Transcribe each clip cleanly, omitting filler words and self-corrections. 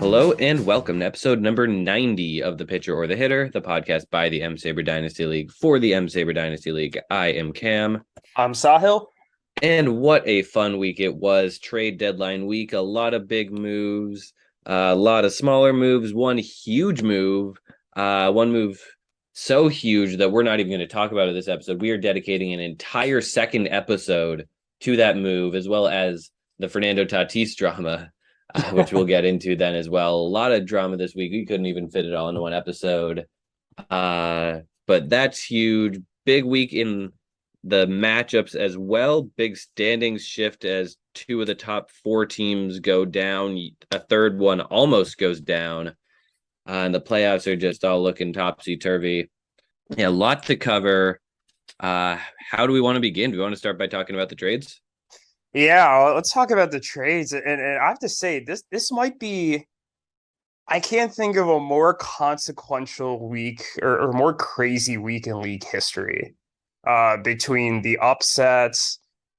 Hello and welcome to episode number 90 of The Pitcher or the Hitter, the podcast by the M-SABR Dynasty League for the M-SABR Dynasty League. I am Cam. I'm Sahil. And what a fun week it was. Trade deadline week. A lot of big moves, a lot of smaller moves, one huge move, one move so huge that we're not even going to talk about it this episode. We are dedicating an entire second episode to that move, as well as the Fernando Tatis drama. Which we'll get into then as well. A lot of drama this week. We couldn't even fit it all into one episode. But that's huge. Big week in the matchups as well. Big standings shift as two of the top four teams go down. A third one almost goes down. And the playoffs are just all looking topsy-turvy. Yeah, a lot to cover. How do we want to begin? Do we want to start by talking about the trades? Yeah, let's talk about the trades. And I have to say, this might be, I can't think of a more consequential week or more crazy week in league history. Between the upsets,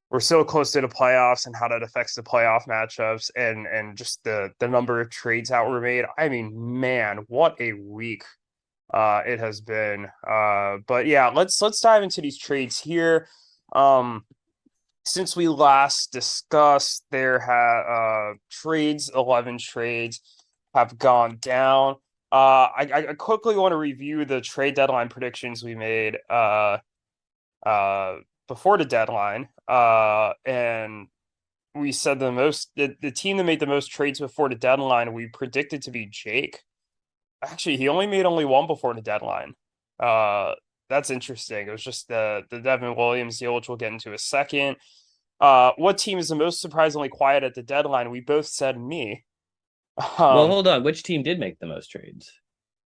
we're so close to the playoffs and how that affects the playoff matchups and just the number of trades that were made. I mean, man, what a week it has been. But yeah, let's dive into these trades here. Since we last discussed, there have 11 trades have gone down. I quickly want to review the trade deadline predictions we made before the deadline. And we said the team that made the most trades before the deadline, we predicted to be Jake. Actually, he only made one before the deadline. That's interesting. It was just the Devin Williams deal, which we'll get into a second. What team is the most surprisingly quiet at the deadline? We both said me. Well, hold on. Which team did make the most trades?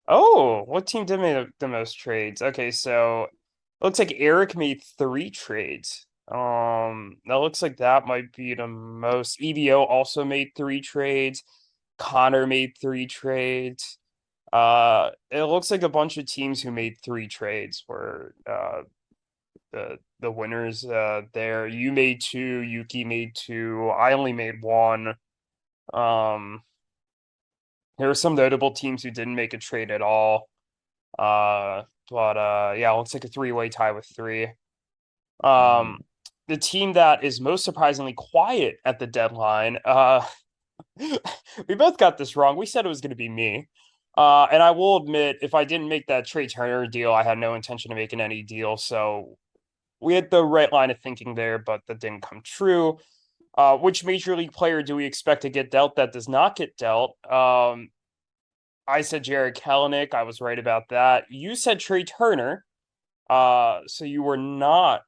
Oh, what team did make the most trades? Okay, so it looks like Erik made 3 trades. That looks like that might be the most. EVO also made 3 trades. Conor made 3 trades. It looks like a bunch of teams who made 3 trades were the winners there. You made 2, Yuki made 2. I only made 1. There are some notable teams who didn't make a trade at all. But yeah, it looks like a 3-way tie with 3. The team that is most surprisingly quiet at the deadline, we both got this wrong. We said it was going to be me. And I will admit, if I didn't make that Trey Turner deal, I had no intention of making any deal. So we had the right line of thinking there, but that didn't come true. Which major league player do we expect to get dealt that does not get dealt? I said Jarred Kelenic. I was right about that. You said Trey Turner. So you were not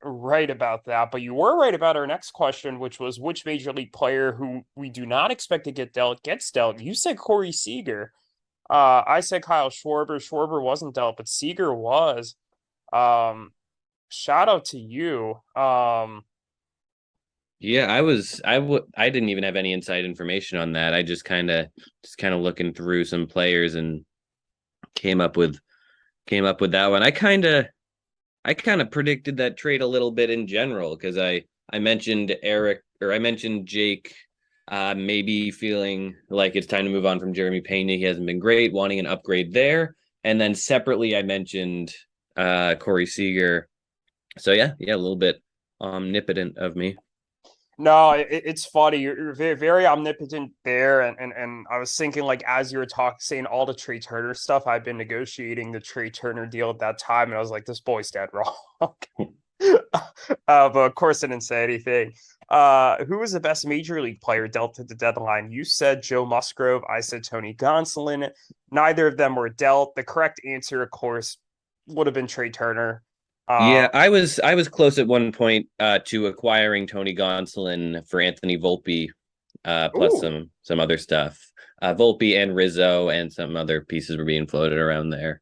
right about that, but you were right about our next question, which was which major league player who we do not expect to get dealt gets dealt. You said Corey Seager. I said Kyle Schwarber. Schwarber wasn't dealt, but Seager was. Shout out to you. Yeah, I didn't even have any inside information on that. I just kind of looking through some players and came up with that one. I kind of predicted that trade a little bit in general because I mentioned Erik, or I mentioned Jake maybe feeling like it's time to move on from Jeremy Pena. He hasn't been great, wanting an upgrade there. And then separately I mentioned Corey Seager. So yeah, a little bit omnipotent of me. No, it's funny. You're very, very omnipotent there, and I was thinking like as you were saying all the Trey Turner stuff, I've been negotiating the Trey Turner deal at that time, and I was like, this boy's dead wrong. But of course, I didn't say anything. Who was the best major league player dealt at the deadline? You said Joe Musgrove. I said Tony Gonsolin. Neither of them were dealt. The correct answer, of course, would have been Trey Turner. Yeah, I was close at one point to acquiring Tony Gonsolin for Anthony Volpe, plus Ooh. some other stuff. Volpe and Rizzo and some other pieces were being floated around there.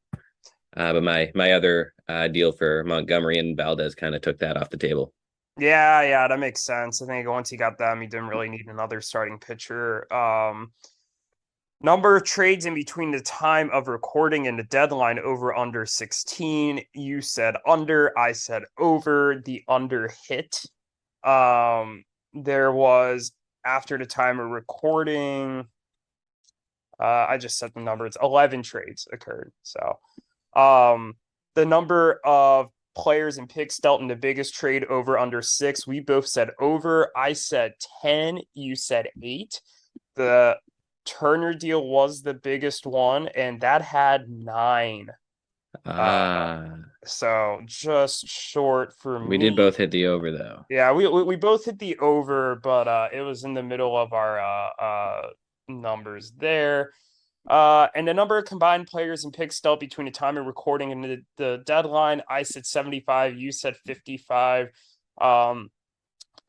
But my other deal for Montgomery and Valdez kind of took that off the table. Yeah, that makes sense. I think once he got them, he didn't really need another starting pitcher. Number of trades in between the time of recording and the deadline over under 16. You said under, I said over. The under hit. There was after the time of recording I just said the number. It's 11 trades occurred. So, um, the number of players and picks dealt in the biggest trade over under 6. We both said over. I said 10. You said 8. The Turner deal was the biggest one, and that had 9. Uh, Ah, so just short for we did me. both hit the over though. Yeah, we both hit the over, but it was in the middle of our numbers there. And the number of combined players and picks dealt between the time of recording and the deadline. I said 75, you said 55. Um,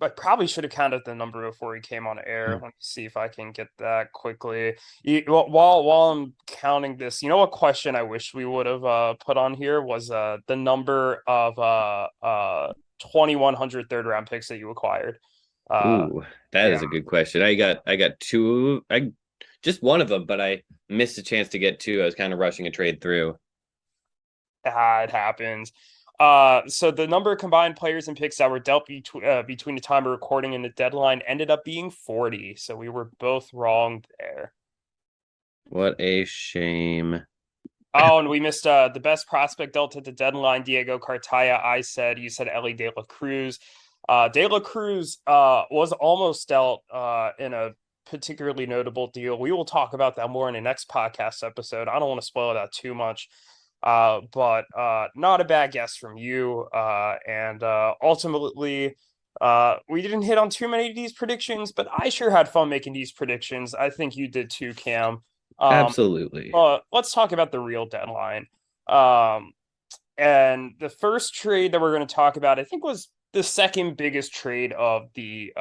I probably should have counted the number before we came on air. Let me see if I can get that quickly. While I'm counting this, you know what question I wish we would have put on here was the number of 2,100 third round picks that you acquired. Uh, Ooh, that yeah, is a good question. I got two. I just one of them, but I missed a chance to get two. I was kind of rushing a trade through. it happens. So the number of combined players and picks that were dealt between the time of recording and the deadline ended up being 40. So we were both wrong there. What a shame. Oh, and we missed the best prospect dealt at the deadline, Diego Cartaya. You said Ellie De La Cruz. De La Cruz was almost dealt in a particularly notable deal. We will talk about that more in the next podcast episode. I don't want to spoil that too much. But not a bad guess from you. And ultimately, we didn't hit on too many of these predictions, but I sure had fun making these predictions. I think you did too, Cam. Um, Absolutely. let's talk about the real deadline. Um, and the first trade that we're going to talk about, I think, was the second biggest trade of the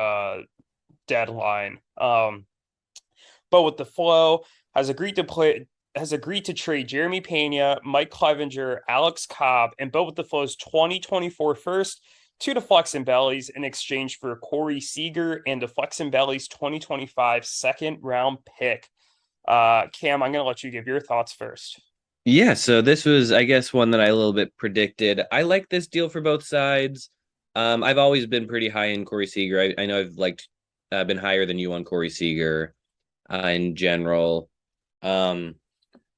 deadline. But with the flow has agreed to trade Jeremy Pena, Mike Clevenger, Alex Cobb, and Bo with the Flow's 2024 first to the Flex and Bellies in exchange for Corey Seager and the Flex and Bellies 2025 second round pick. Cam, I'm going to let you give your thoughts first. Yeah, so this was, I guess, one that I a little bit predicted. I like this deal for both sides. I've always been pretty high in Corey Seager. I know I've been higher than you on Corey Seager in general. Um,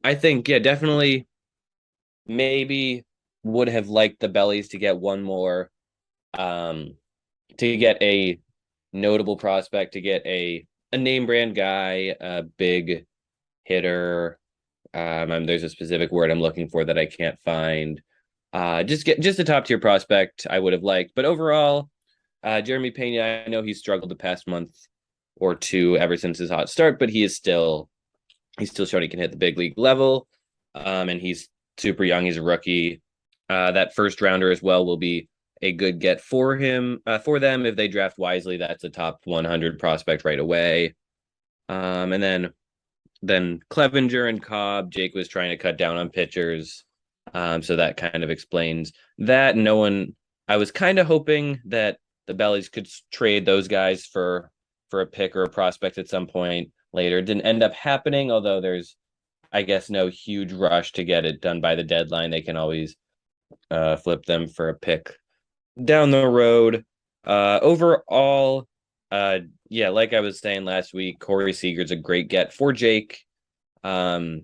I think, yeah, definitely maybe would have liked the Bellies to get one more, um, to get a notable prospect, to get a name brand guy, a big hitter. There's a specific word I'm looking for that I can't find. Just a top tier prospect I would have liked, but overall, Jeremy Pena, I know he's struggled the past month or two ever since his hot start, but he's still showing he can hit the big league level. And he's super young. He's a rookie. That first rounder as well will be a good get for for them if they draft wisely. That's a top 100 prospect right away. And then Clevenger and Cobb, Jake was trying to cut down on pitchers. So that kind of explains that. I was kind of hoping that the Bellies could trade those guys for a pick or a prospect at some point later. It didn't end up happening, although there's, I guess, no huge rush to get it done by the deadline. They can always flip them for a pick down the road. Overall, yeah, like I was saying last week, Corey Seager's a great get for Jake. Um,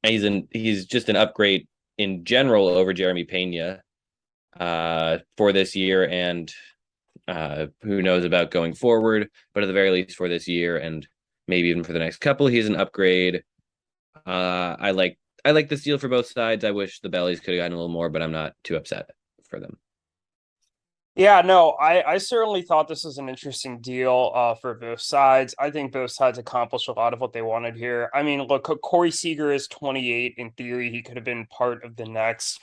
he's just an upgrade in general over Jeremy Pena for this year, and who knows about going forward, but at the very least for this year and maybe even for the next couple, he's an upgrade. I like this deal for both sides. I wish the Bellies could have gotten a little more, but I'm not too upset for them. Yeah, no, I certainly thought this was an interesting deal for both sides. I think both sides accomplished a lot of what they wanted here. I mean, look, Corey Seager is 28. In theory, he could have been part of the next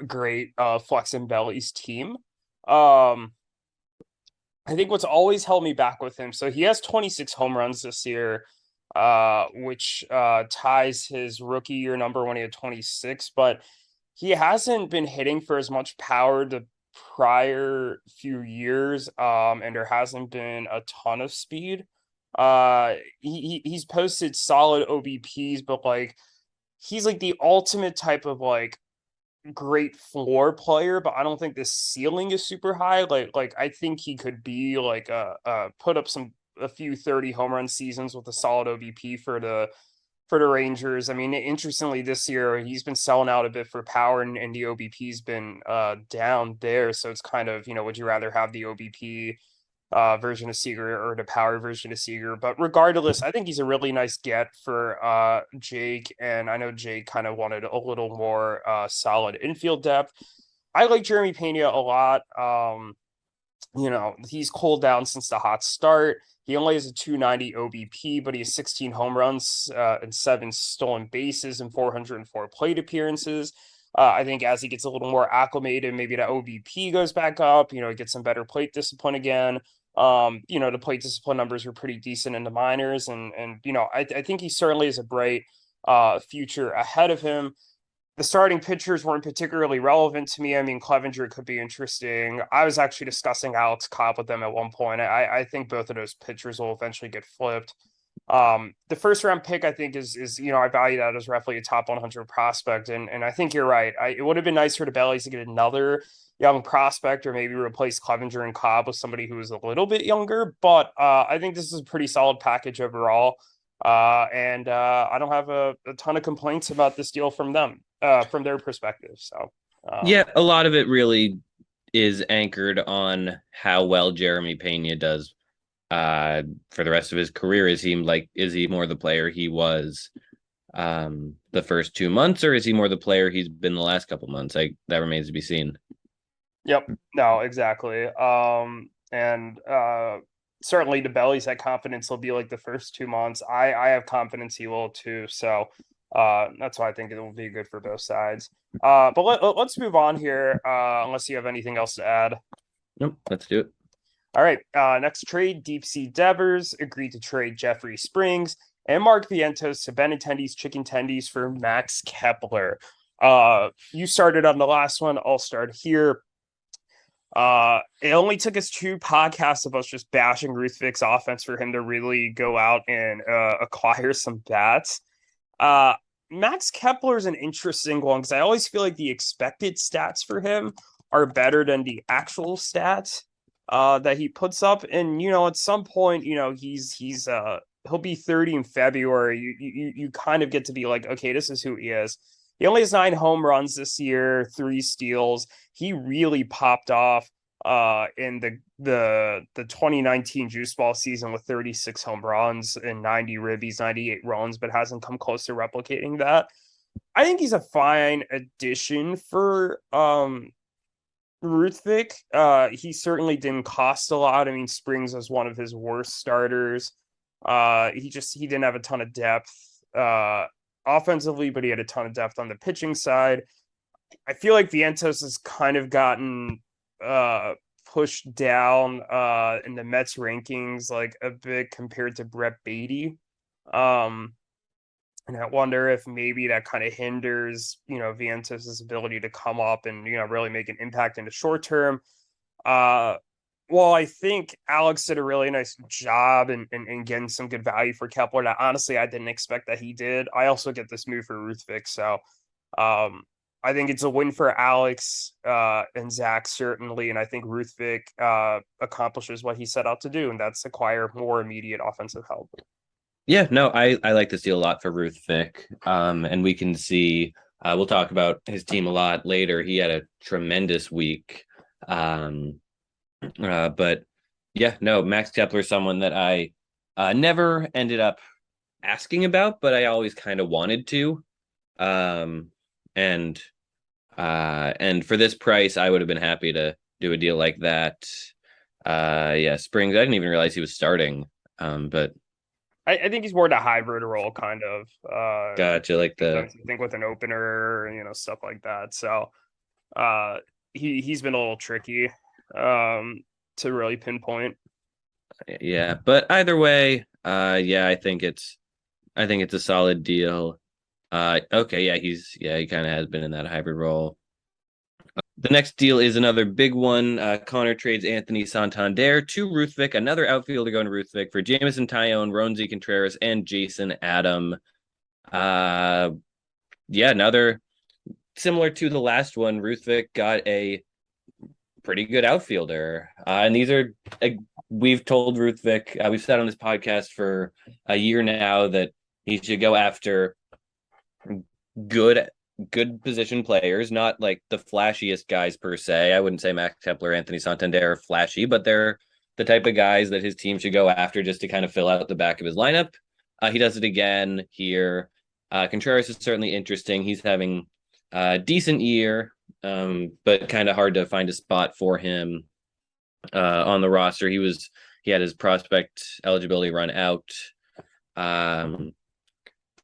great Flex and Bellies team. Um, I think what's always held me back with him, so he has 26 home runs this year, which ties his rookie year number when he had 26, but he hasn't been hitting for as much power the prior few years, and there hasn't been a ton of speed. He's posted solid OBPs, but like he's like the ultimate type of like great floor player, but I don't think the ceiling is super high. Like I think he could be like put up a few 30 home run seasons with a solid OBP for the for the Rangers. I mean, interestingly, this year he's been selling out a bit for power, and the OBP's been down there. So it's kind of, would you rather have the OBP version of Seager or the power version of Seager? But regardless, I think he's a really nice get for Jake, and I know Jake kind of wanted a little more solid infield depth. I like Jeremy Pena a lot. He's cooled down since the hot start. He only has a 290 OBP, but he has 16 home runs and 7 stolen bases and 404 plate appearances. I think as he gets a little more acclimated, maybe the OBP goes back up, he gets some better plate discipline again. The plate discipline numbers were pretty decent in the minors. I think he certainly has a bright future ahead of him. The starting pitchers weren't particularly relevant to me. I mean, Clevenger could be interesting. I was actually discussing Alex Cobb with them at one point. I think both of those pitchers will eventually get flipped. The first round pick, I think, is I value that as roughly a top 100 prospect. And I think you're right. It would have been nice for the Bellies to get another young prospect or maybe replace Clevenger and Cobb with somebody who is a little bit younger. But I think this is a pretty solid package overall. I don't have a ton of complaints about this deal from them, from their perspective. So, Yeah, a lot of it really is anchored on how well Jeremy Pena does for the rest of his career. Is he more the player he was the first 2 months, or is he more the player he's been the last couple months? That remains to be seen. Yep. No, exactly. Certainly the Bellies had confidence he'll be like the first 2 months. I have confidence he will too. So that's why I think it will be good for both sides. But let's move on here, unless you have anything else to add. Nope, let's do it. All right. Next trade, Deep Sea Devers agreed to trade Jeffrey Springs and Mark Vientos to Benintendi's Chicken Tendies for Max Kepler. You started on the last one. I'll start here. It only took us 2 podcasts of us just bashing Ruthvik's offense for him to really go out and acquire some bats. Max Kepler is an interesting one because I always feel like the expected stats for him are better than the actual stats that he puts up. And at some point, he'll be 30 in February. You kind of get to be like, okay, this is who he is. He only has 9 home runs this year, 3 steals. He really popped off in the 2019 Juice Ball season with 36 home runs and 90 ribbies, 98 runs, but hasn't come close to replicating that. I think he's a fine addition for Ruthvik. He certainly didn't cost a lot. I mean, Springs was one of his worst starters. He didn't have a ton of depth offensively, but he had a ton of depth on the pitching side. I feel like Vientos has kind of gotten pushed down in the Mets rankings like a bit compared to Brett Beatty. And I wonder if maybe that kind of hinders, Vientos' ability to come up and, really make an impact in the short term. Well, I think Alex did a really nice job in getting some good value for Kepler that honestly I didn't expect that he did. I also get this move for Ruthvik. So I think it's a win for Alex and Zach, certainly. And I think Ruthvik accomplishes what he set out to do, and that's acquire more immediate offensive help. Yeah, no, I like this deal a lot for Ruthvik. And we can see, we'll talk about his team a lot later. He had a tremendous week. But yeah, no, Max Kepler is someone that I never ended up asking about, but I always kind of wanted to. And for this price, I would have been happy to do a deal like that. Yeah, Springs, I didn't even realize he was starting. But I think he's more the hybrid role, kind of. Gotcha, like I think with an opener, stuff like that. So he's been a little tricky to really pinpoint. Yeah, but either way, yeah, I think it's a solid deal. Okay, yeah, he kind of has been in that hybrid role. The next deal is another big one. Conor trades Anthony Santander to Ruthvik, another outfielder going to Ruthvik for Jameson Taillon, Ronzi Contreras, and Jason Adam. Yeah, another similar to the last one. Ruthvik got a pretty good outfielder, and these are we've told Ruthvik, we've said on this podcast for a year now that He should go after good good position players, not like the flashiest guys per se. I wouldn't say Max Kepler, Anthony Santander are flashy, but they're the type of guys that his team should go after just to kind of fill out the back of his lineup. He does it again here. Contreras is certainly interesting. He's having a decent year, but kind of hard to find a spot for him on the roster. He had his prospect eligibility run out. Um,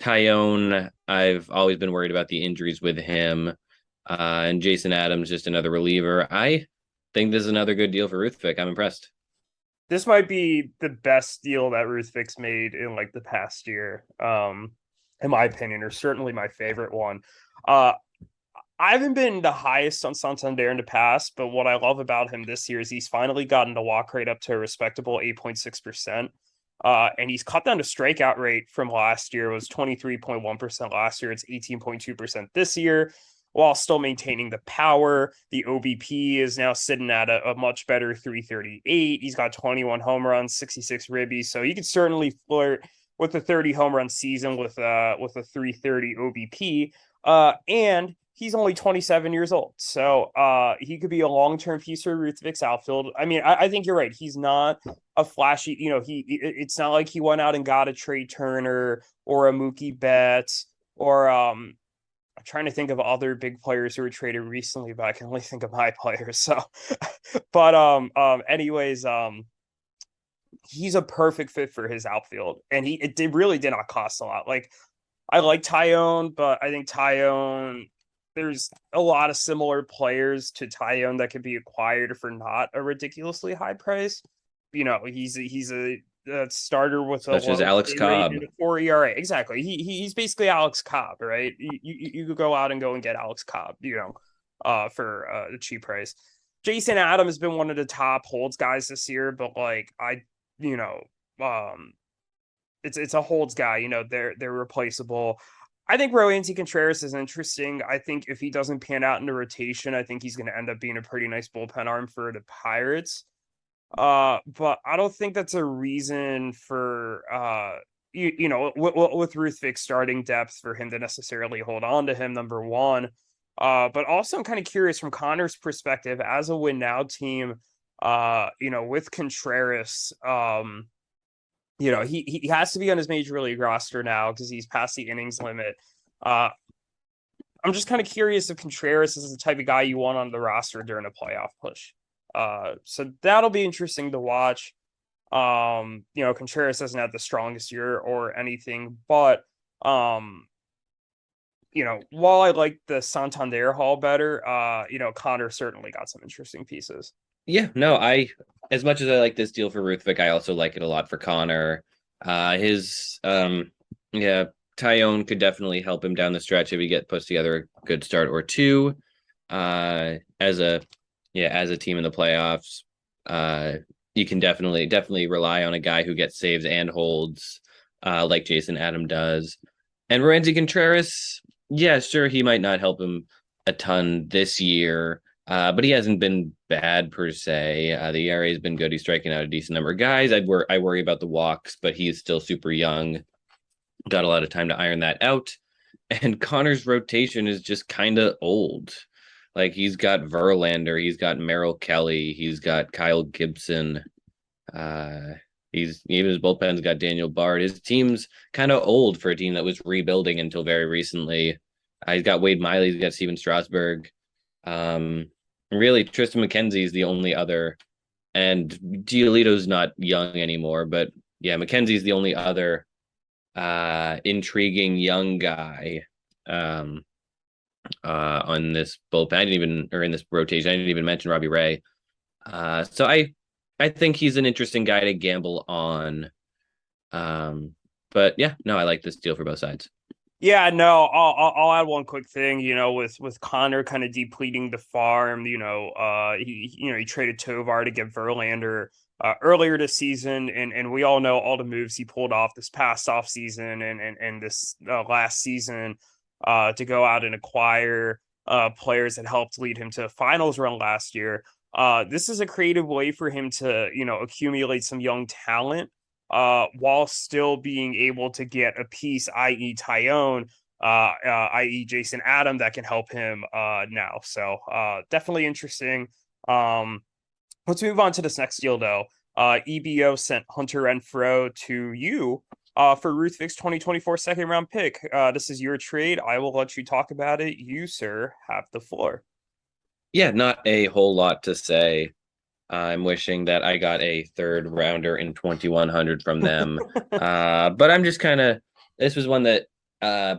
Tyone, I've always been worried about the injuries with him. And Jason Adams, just another reliever. I think this is another good deal for Ruthvik. I'm impressed. This might be the best deal that Ruthvik's made in like the past year, in my opinion, or certainly my favorite one. Uh, I haven't been the highest on Santander in the past, but what I love about him this year is he's finally gotten the walk rate up to a respectable 8.6%. And he's cut down the strikeout rate from last year. It was 23.1% last year. It's 18.2% this year, while still maintaining the power. The OBP is now sitting at a much better 338. He's got 21 home runs, 66 ribbies. So you could certainly flirt with a 30 home run season with a 330 OBP. And he's only 27 years old. So he could be a long-term piece for Ruthvik's outfield. I mean, I think you're right. He's not a flashy, it's not like he went out and got a Trey Turner or a Mookie Betts or I'm trying to think of other big players who were traded recently, but I can only think of my players. So but anyways, he's a perfect fit for his outfield. And really did not cost a lot. Like I like Tyone, but I think Tyone, there's a lot of similar players to Tyone that could be acquired for not a ridiculously high price. He's a starter with a Such as low Alex K rate Cobb. and a 4 ERA. Exactly. He's basically Alex Cobb, right? You could go out and go and get Alex Cobb, for a cheap price. Jason Adam has been one of the top holds guys this year, but like you know, um, it's a holds guy. They're replaceable. I think Roansy Contreras is interesting. I think if he doesn't pan out in the rotation, I think he's going to end up being a pretty nice bullpen arm for the Pirates. But I don't think that's a reason for with Ruthvik starting depth for him to necessarily hold on to him. Number one, but also I'm kind of curious from Conor's perspective as a win now team. With Contreras, he has to be on his major league roster now because he's past the innings limit. I'm just kind of curious if Contreras is the type of guy you want on the roster during a playoff push. So that'll be interesting to watch. Contreras hasn't had the strongest year or anything, but while I like the Santander haul better, Conor certainly got some interesting pieces. Yeah, no, as much as I like this deal for Ruthvik, I also like it a lot for Conor. His yeah, Tyone could definitely help him down the stretch if he puts together a good start or two. As a team in the playoffs, you can definitely rely on a guy who gets saves and holds, like Jason Adam does. And Roansy Contreras, yeah, sure, he might not help him a ton this year. But he hasn't been bad per se. The ERA has been good. He's striking out a decent number of guys. I worry about the walks, but he's still super young. Got a lot of time to iron that out. And Conor's rotation is just kind of old. Like he's got Verlander, he's got Merrill Kelly, he's got Kyle Gibson. Even his bullpen's got Daniel Bard. His team's kind of old for a team that was rebuilding until very recently. He's got Wade Miley, he's got Steven Strasburg. Really, Tristan McKenzie is the only other, and Giolito's not young anymore, but yeah, McKenzie's the only other intriguing young guy on this bullpen. Or in this rotation. I didn't even mention Robbie Ray. So I think he's an interesting guy to gamble on. But yeah, no, I like this deal for both sides. Yeah, no, I'll add one quick thing, with Conor kind of depleting the farm, he traded Tovar to get Verlander earlier this season, and we all know all the moves he pulled off this past off season and this last season to go out and acquire players that helped lead him to a finals run last year. This is a creative way for him to, accumulate some young talent while still being able to get a piece, i.e. Tyone, i.e. Jason Adam, that can help him now. So definitely interesting. Let's move on to this next deal, though. EBO sent Hunter Renfro to you for Ruthvik's 2024 second round pick. This is your trade. I will let you talk about it. You, sir, have the floor. Yeah, not a whole lot to say. I'm wishing that I got a third rounder in 2100 from them. But I'm just kind of, this was one that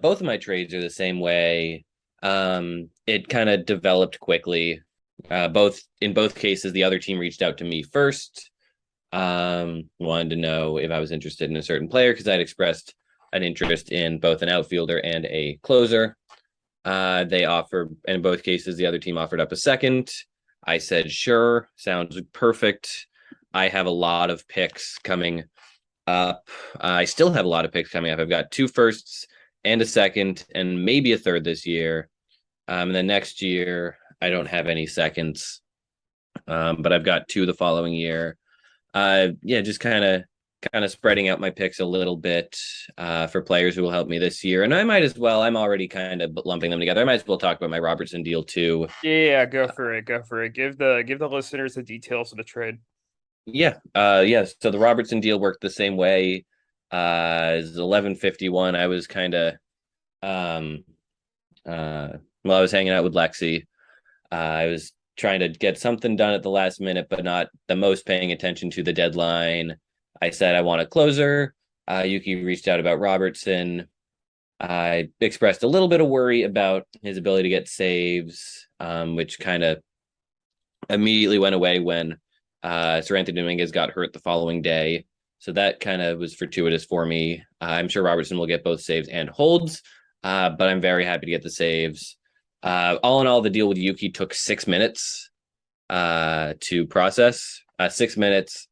both of my trades are the same way. It kind of developed quickly. In both cases, the other team reached out to me first. Wanted to know if I was interested in a certain player because I'd expressed an interest in both an outfielder and a closer. They offered, in both cases, the other team offered up a second. I said, sure, sounds perfect. I have a lot of picks coming up. I still have a lot of picks coming up. I've got 2 firsts and a second and maybe a third this year. And then next year, I don't have any seconds, but I've got 2 the following year. Yeah, just kind of spreading out my picks a little bit for players who will help me this year. And I might as well, I'm already kind of lumping them together. I might as well talk about my Robertson deal too. Yeah, go for it. Go for it. Give the listeners the details of the trade. Yeah. So the Robertson deal worked the same way. As 11:51. I was kind of well, I was hanging out with Lexi. I was trying to get something done at the last minute, but not the most paying attention to the deadline. I said I want a closer. Yuki reached out about Robertson. I expressed a little bit of worry about his ability to get saves, which kind of immediately went away when Sir Anthony Dominguez got hurt the following day. So that kind of was fortuitous for me. I'm sure Robertson will get both saves and holds, but I'm very happy to get the saves. All in all, the deal with Yuki took 6 minutes to process. 6 minutes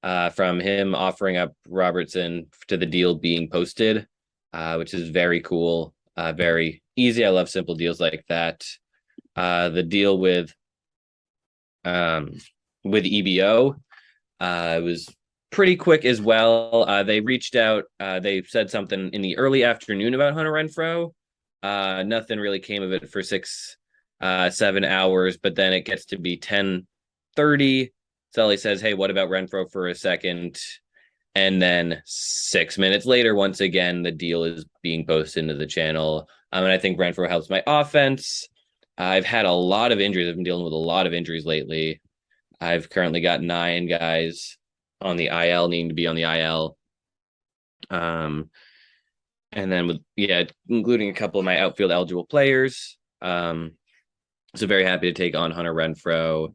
from him offering up Robertson to the deal being posted, which is very cool, very easy. I love simple deals like that. The deal with EBO was pretty quick as well. They reached out. They said something in the early afternoon about Hunter Renfro. Nothing really came of it for 7 hours, but then it gets to be 10:30. Sully says, hey, what about Renfro for a second? And then 6 minutes later, once again, the deal is being posted into the channel. And I think Renfro helps my offense. I've had a lot of injuries. I've been dealing with a lot of injuries lately. I've currently got 9 guys on the IL, needing to be on the IL. And then including a couple of my outfield eligible players. So very happy to take on Hunter Renfro.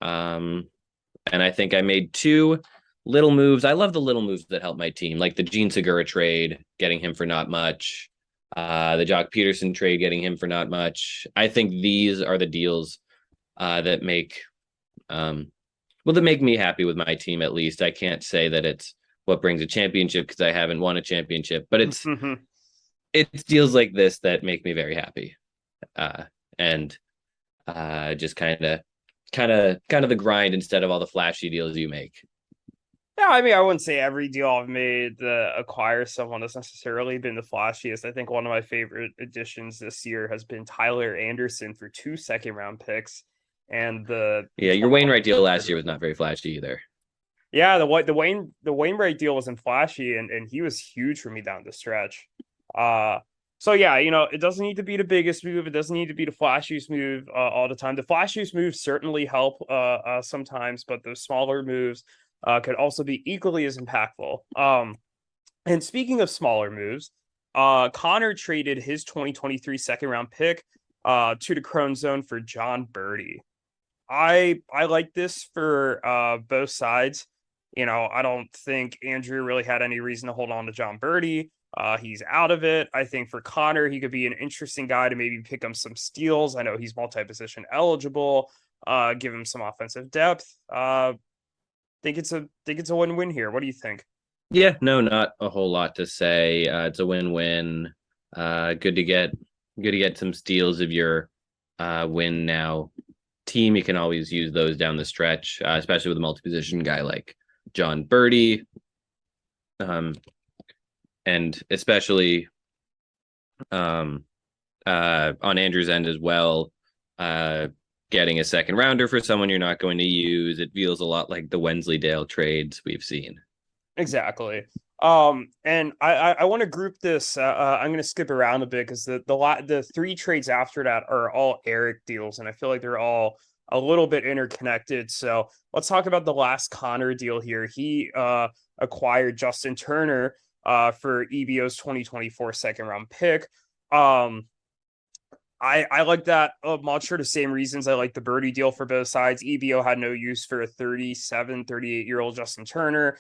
And I think I made 2 little moves. I love the little moves that help my team, like the Gene Segura trade, getting him for not much. The Jock Peterson trade, getting him for not much. I think these are the deals that make me happy with my team, at least. I can't say that it's what brings a championship because I haven't won a championship, but it's deals like this that make me very happy. And just kind of the grind instead of all the flashy deals you make. Yeah, I mean, I wouldn't say every deal I've made to acquire someone has necessarily been the flashiest. I think one of my favorite additions this year has been Tyler Anderson for 2 second-round picks. And your Wainwright deal last year was not very flashy either. Yeah, the Wainwright deal wasn't flashy, and he was huge for me down the stretch. So yeah, it doesn't need to be the biggest move. It doesn't need to be the flashiest move all the time. The flashiest moves certainly help sometimes, but those smaller moves could also be equally as impactful. And speaking of smaller moves, Conor traded his 2023 second round pick to the Crone Zone for John Birdie. I like this for both sides. I don't think Andrew really had any reason to hold on to John Birdie. He's out of it. I think for Conor, he could be an interesting guy to maybe pick up some steals. I know he's multi-position eligible. Give him some offensive depth. Think it's a win-win here. What do you think? Yeah, no, not a whole lot to say. It's a win-win. Good to get some steals of your win now team. You can always use those down the stretch, especially with a multi-position guy like John Birdie. um, and especially on Andrew's end as well. Uh, Getting a second rounder for someone you're not going to use, it feels a lot like the Wensleydale trades we've seen. Exactly. And I want to group this. I'm going to skip around a bit because the three trades after that are all Erik deals, and I feel like they're all a little bit interconnected. So let's talk about the last Conor deal here. He acquired Justin Turner for EBO's 2024 second round pick. Um, I like that much for the same reasons I like the Birdie deal for both sides. EBO had no use for a 37, 38-year-old Justin Turner.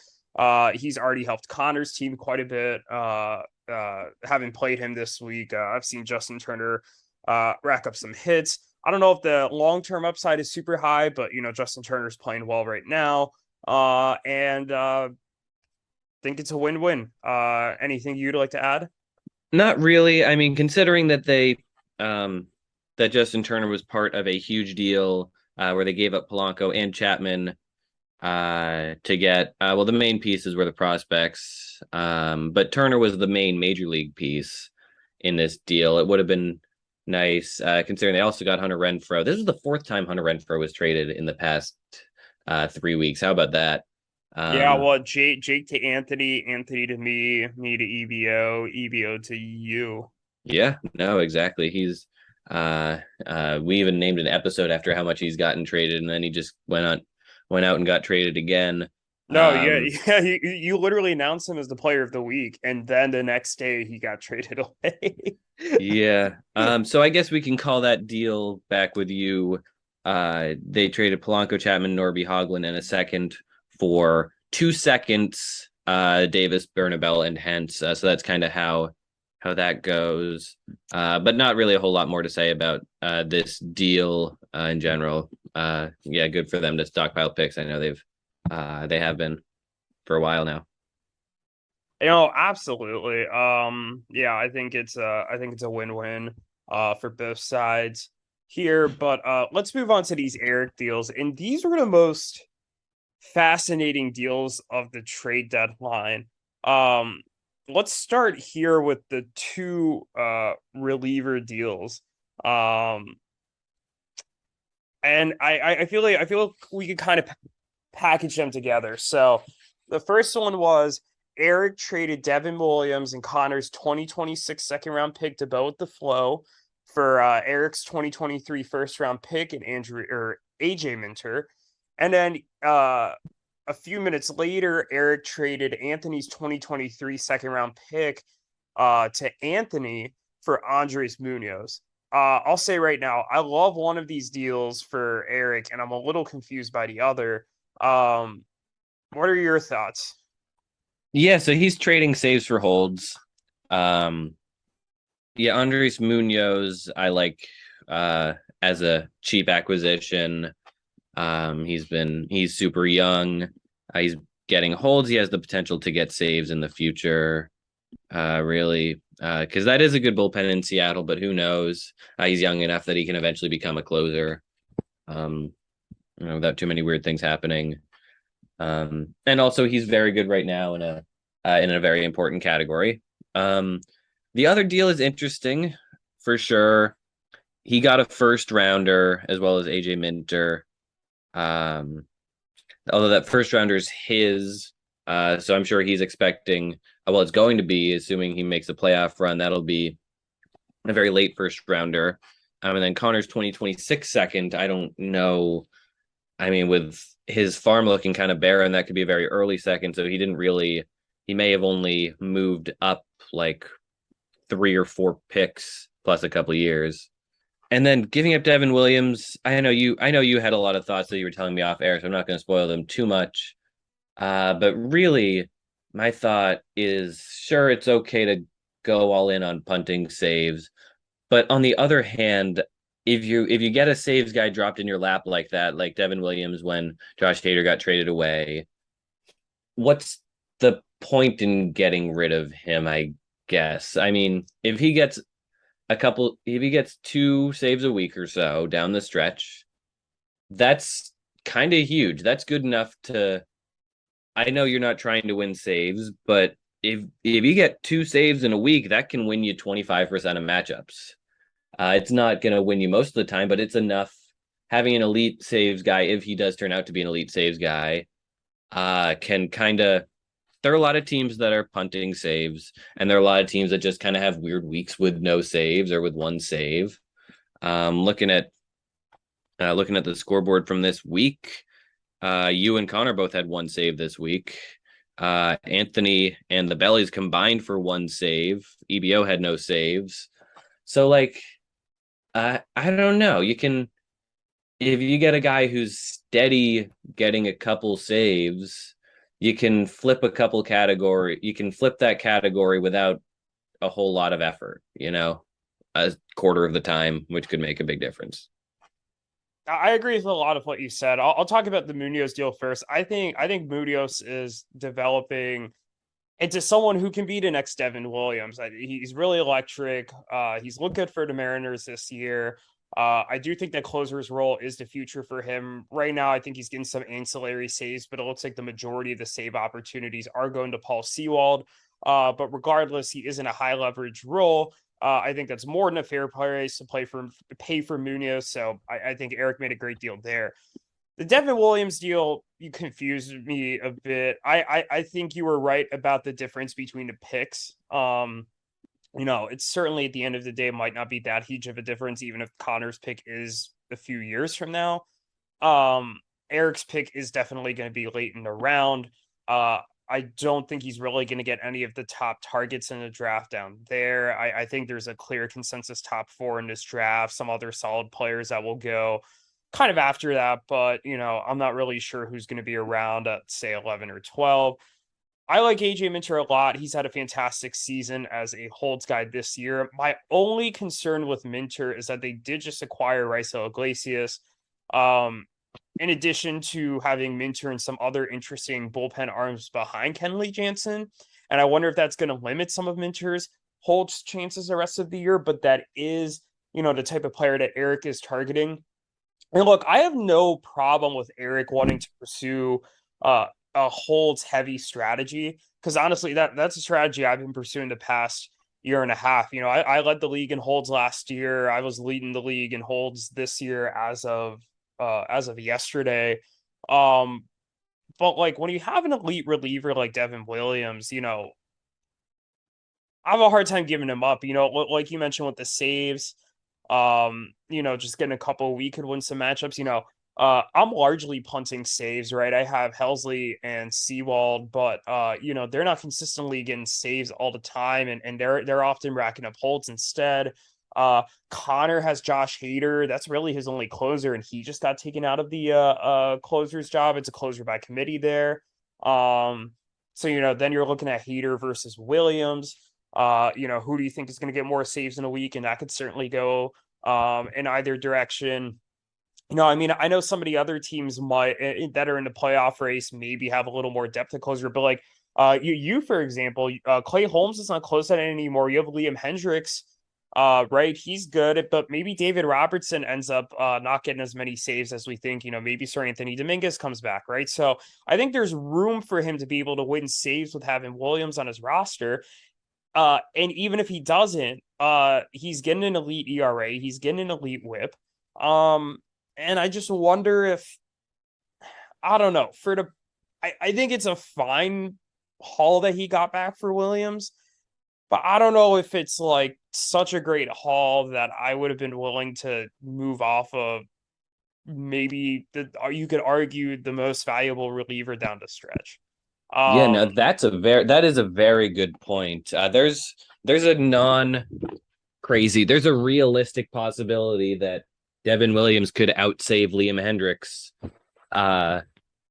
He's already helped Conor's team quite a bit. Having played him this week, I've seen Justin Turner rack up some hits. I don't know if the long-term upside is super high, but Justin Turner's playing well right now. And think it's a win-win. Anything you'd like to add? Not really. I mean, considering that that Justin Turner was part of a huge deal where they gave up Polanco and Chapman to get well, the main pieces were the prospects, but Turner was the main major league piece in this deal. It would have been nice considering they also got Hunter Renfroe. This is the fourth time Hunter Renfroe was traded in the past 3 weeks. How about that? Yeah, Um, well, Jake to Anthony, Anthony to me to EBO, EBO to you. Yeah, no, exactly. We even named an episode after how much he's gotten traded, and then he just went out and got traded again. No, yeah, Um, yeah, you literally announced him as the player of the week, and then the next day he got traded away. yeah. So I guess we can call that deal back with you. They traded Polanco, Chapman, Norby, Hoglund, and a second for 2 seconds, Davis, Bernabel, and Hentz. So that's kind of how that goes. But not really a whole lot more to say about this deal in general. Yeah, good for them to stockpile picks. I know they have been for a while now. Absolutely. Yeah, I think it's a win-win for both sides here. But let's move on to these Erik deals. And these were the most fascinating deals of the trade deadline. Um, let's start here with the two reliever deals. Um, and I feel like we could kind of package them together. So the first one was Erik traded Devin Williams and Conor's 2026 second round pick to Bo with the Flow for Erik's 2023 first round pick and Andrew or AJ Minter. And then a few minutes later, Erik traded Anthony's 2023 second round pick to Anthony for Andres Munoz. I'll say right now, I love one of these deals for Erik, and I'm a little confused by the other. Um, what are your thoughts? Yeah, so he's trading saves for holds. Um, yeah, Andres Munoz, I like as a cheap acquisition. He's super young. He's getting holds. He has the potential to get saves in the future. Really, because that is a good bullpen in Seattle, but who knows? He's young enough that he can eventually become a closer. Um, without too many weird things happening. And also he's very good right now in a very important category. The other deal is interesting for sure. He got a first rounder as well as AJ Minter. Um, Although that first rounder is his, so I'm sure he's expecting. Well, it's going to be, assuming he makes a playoff run, that'll be a very late first rounder. And then Connor's 2026 second. I don't know. I mean, with his farm looking kind of barren, that could be a very early second. So he didn't really. He may have only moved up like 3 or 4 picks plus a couple of years. And then giving up Devin Williams, I know you had a lot of thoughts that you were telling me off air, so I'm not going to spoil them too much. But really, my thought is sure it's okay to go all in on punting saves, but on the other hand, if you get a saves guy dropped in your lap like that, like Devin Williams when Josh Hader got traded away, what's the point in getting rid of him? I guess. I mean, if he gets 2 saves a week or so down the stretch, that's kind of huge. That's good enough to I know you're not trying to win saves, but if you get 2 saves in a week, that can win you 25% of matchups. It's not going to win you most of the time, but it's enough. Having an elite saves guy, if he does turn out to be an elite saves guy, can kind of. There are a lot of teams that are punting saves, and there are a lot of teams that just kind of have weird weeks with no saves or with one save. Looking at the scoreboard from this week, you and Connor both had one save this week. Anthony and the Bellies combined for one save. EBO had no saves. So like, I don't know. You can, if you get a guy who's steady getting a couple saves, you can flip a couple category. You can flip that category without a whole lot of effort, a quarter of the time, which could make a big difference. I agree with a lot of what you said. I'll talk about the Munoz deal first. I think Munoz is developing into someone who can be the next Devin Williams. He's really electric. He's looked good for the Mariners this year. I do think that closer's role is the future for him. Right now, I think he's getting some ancillary saves, but it looks like the majority of the save opportunities are going to Paul Sewald. But regardless, he is in a high leverage role. I think that's more than a fair price to pay for Munoz. So I think Erik made a great deal there. The Devin Williams deal, you confused me a bit. I think you were right about the difference between the picks. It's certainly at the end of the day might not be that huge of a difference, even if Conor's pick is a few years from now. Erik's pick is definitely going to be late in the round. I don't think he's really going to get any of the top targets in the draft down there. I think there's a clear consensus top 4 in this draft, some other solid players that will go kind of after that, but I'm not really sure who's going to be around at say 11 or 12. I like AJ Minter a lot. He's had a fantastic season as a holds guy this year. My only concern with Minter is that they did just acquire Raisel Iglesias. In addition to having Minter and some other interesting bullpen arms behind Kenley Jansen. And I wonder if that's going to limit some of Minter's holds chances the rest of the year, but that is, the type of player that Erik is targeting. And look, I have no problem with Erik wanting to pursue a holds heavy strategy, because honestly, that's a strategy I've been pursuing the past year and a half. I led the league in holds last year. I was leading the league in holds this year as of yesterday. But like when you have an elite reliever like Devin Williams, I have a hard time giving him up. Like you mentioned with the saves, just getting a couple, we could win some matchups. I'm largely punting saves, right? I have Helsley and Sewald, but they're not consistently getting saves all the time, and they're often racking up holds instead. Conor has Josh Hader. That's really his only closer, and he just got taken out of the closer's job. It's a closer by committee there. So then you're looking at Hader versus Williams. Who do you think is going to get more saves in a week? And that could certainly go in either direction. I know some of the other teams might that are in the playoff race maybe have a little more depth at closer, but like you for example, Clay Holmes is not close at it anymore. You have Liam Hendricks, right? He's good, but maybe David Robertson ends up not getting as many saves as we think. Maybe Sir Anthony Dominguez comes back, right? So I think there's room for him to be able to win saves with having Williams on his roster. And even if he doesn't, he's getting an elite ERA, he's getting an elite whip. And I just wonder if, I don't know, I think it's a fine haul that he got back for Williams, but I don't know if it's like such a great haul that I would have been willing to move off of maybe you could argue the most valuable reliever down the stretch. Yeah, no, that is a very good point. There's a realistic possibility that Devin Williams could outsave Liam Hendricks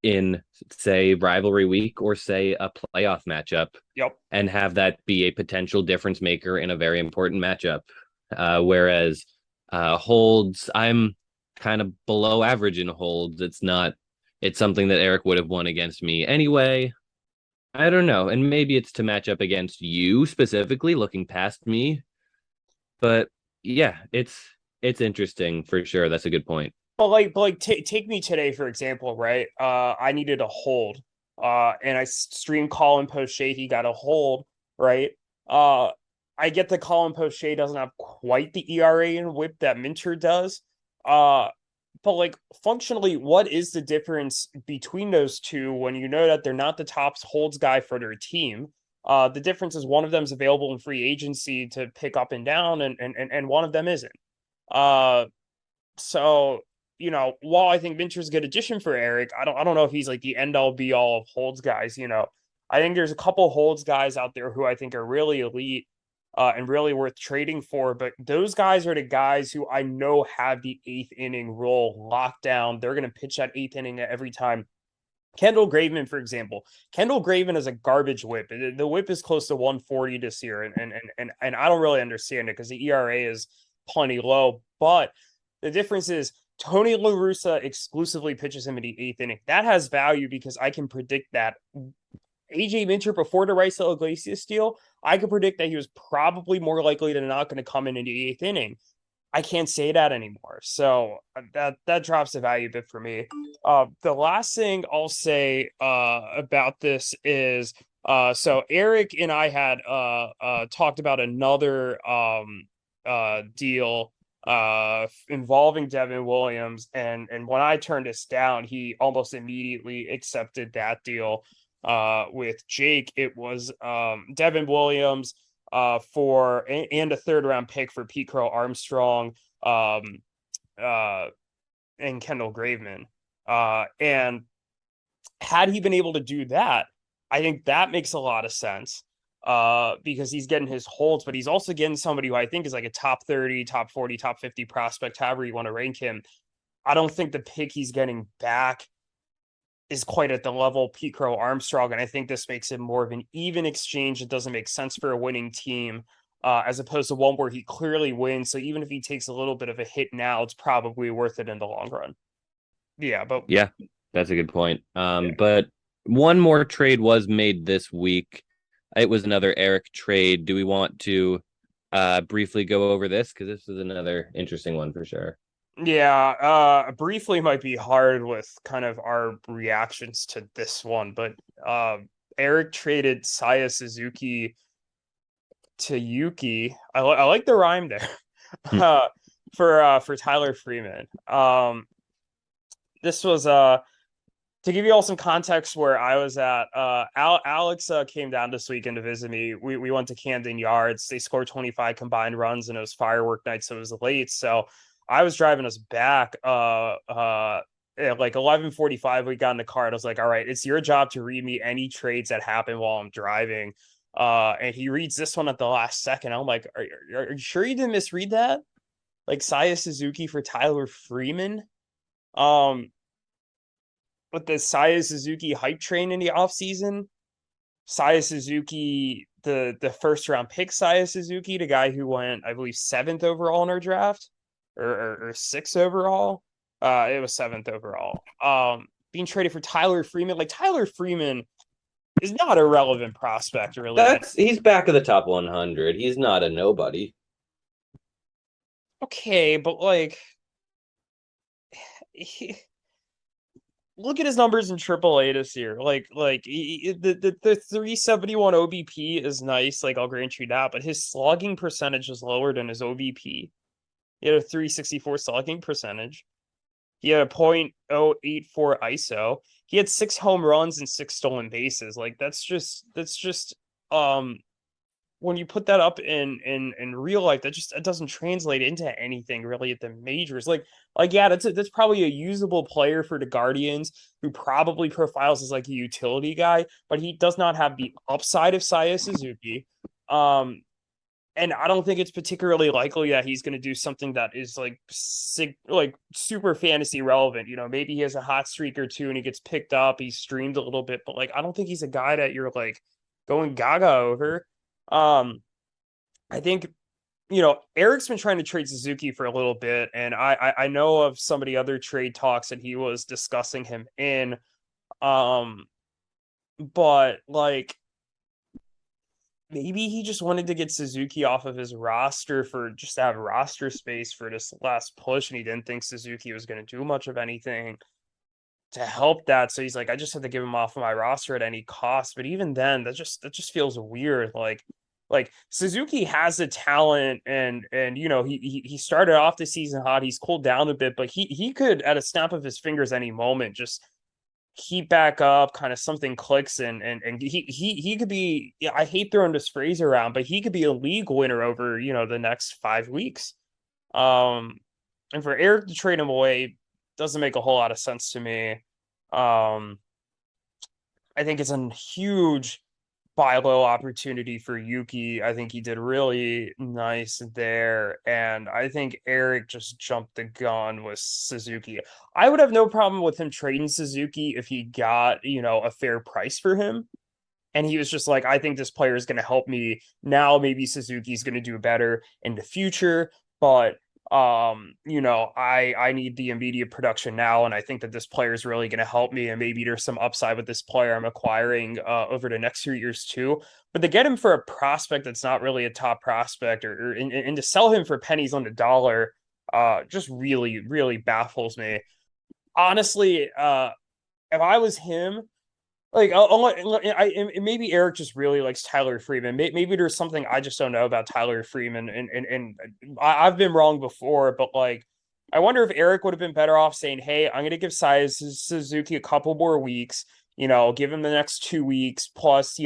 in say rivalry week or say a playoff matchup. Yep. And have that be a potential difference maker in a very important matchup. Whereas holds, I'm kind of below average in holds. It's something that Erik would have won against me anyway. I don't know. And maybe it's to match up against you specifically, looking past me. But yeah, it's interesting for sure. That's a good point. But take me today, for example, right? I needed a hold. And I streamed Colin Poche, he got a hold, right? I get that Colin Poche doesn't have quite the ERA and whip that Minter does. But like functionally, what is the difference between those two when you know that they're not the top holds guy for their team? The difference is one of them is available in free agency to pick up and down, and one of them isn't. Uh, so while I think Minter's a good addition for Erik, I don't know if he's like the end all be all of holds guys. I think there's a couple holds guys out there who I think are really elite and really worth trading for. But those guys are the guys who I know have the eighth inning role locked down. They're going to pitch that eighth inning every time. Kendall Graveman, for example. Kendall Graveman is a garbage whip. The whip is close to 140 this year, and I don't really understand it because the ERA is plenty low. But the difference is Tony La Russa exclusively pitches him in the eighth inning. That has value because I can predict that. AJ Minter before the Raisel Iglesias deal, I could predict that he was probably more likely than not going to come in the eighth inning. I can't say that anymore. So that drops the value a bit for me. The last thing I'll say about this is so Erik and I had talked about another deal involving Devin Williams, and when I turned this down, he almost immediately accepted that deal with Jake. It was Devin Williams for and a third round pick for Pete Crow Armstrong and Kendall Graveman. And had he been able to do that, I think that makes a lot of sense because he's getting his holds, but he's also getting somebody who I think is like a top 30, top 40, top 50 prospect, however you want to rank him. I don't think the pick he's getting back is quite at the level Pete Crow Armstrong, and I think this makes it more of an even exchange. It doesn't make sense for a winning team, as opposed to one where he clearly wins. So even if he takes a little bit of a hit now, it's probably worth it in the long run. Yeah, but Yeah, that's a good point. But one more trade was made this week. It was another Erik trade. Do we want to briefly go over this? Because this is another interesting one for sure. yeah, briefly might be hard with kind of our reactions to this one, but Erik traded Saya Suzuki to Yuki. I like the rhyme there. For Tyler Freeman. This was to give you all some context where I was at. Alex came down this weekend to visit me. We went to Camden Yards. They scored 25 combined runs, and it was firework night, so it was late. So I was driving us back at like 11:45. We got in the car, and I was like, all right, it's your job to read me any trades that happen while I'm driving. And he reads this one at the last second. I'm like, are you sure you didn't misread that? Like Saya Suzuki for Tyler Freeman? With the Saya Suzuki hype train in the offseason, Saya Suzuki, the first round pick Saya Suzuki, the guy who went, I believe, 7th overall in our draft, or 6th overall. It was 7th overall. Being traded for Tyler Freeman. Like Tyler Freeman is not a relevant prospect, really. He's back of the top 100. He's not a nobody. Okay, but like look at his numbers in AAA this year. The 371 OBP is nice. Like I'll grant you that, but his slugging percentage is lower than his OBP. He had a 364 slugging percentage. He had a .084 ISO. He had 6 home runs and 6 stolen bases. Like that's just when you put that up in real life, that doesn't translate into anything really at the majors. Like yeah, that's probably a usable player for the Guardians who probably profiles as like a utility guy, but he does not have the upside of Saya Suzuki. And I don't think it's particularly likely that he's going to do something that is like super fantasy relevant. Maybe he has a hot streak or two and he gets picked up, he's streamed a little bit, but like I don't think he's a guy that you're like going gaga over. I think Erik's been trying to trade Suzuki for a little bit, and I know of some of the other trade talks that he was discussing him in. But like maybe he just wanted to get Suzuki off of his roster for just to have roster space for this last push, and he didn't think Suzuki was going to do much of anything. to help that. So he's like, I just have to give him off of my roster at any cost. But even then, that just feels weird. Like Suzuki has the talent, and he started off the season hot. He's cooled down a bit, but he could at a snap of his fingers any moment just heat back up, kind of something clicks, and he could be. Yeah, I hate throwing this phrase around, but he could be a league winner over the next 5 weeks. Um, and for Erik to trade him away doesn't make a whole lot of sense to me. Um, I think it's a huge buy low opportunity for Yuki. I think he did really nice there. And I think Erik just jumped the gun with Suzuki. I would have no problem with him trading Suzuki if he got, a fair price for him. And he was just like, I think this player is going to help me now. Maybe Suzuki's going to do better in the future. But I need the immediate production now, and I think that this player is really going to help me, and maybe there's some upside with this player I'm acquiring over the next 2 years too. But to get him for a prospect that's not really a top prospect, and to sell him for pennies on the dollar, just really really baffles me. Honestly. If I was him, like, maybe Erik just really likes Tyler Freeman. Maybe there's something I just don't know about Tyler Freeman, and I've been wrong before. But like, I wonder if Erik would have been better off saying, "Hey, I'm going to give Suzuki a couple more weeks. Give him the next 2 weeks plus.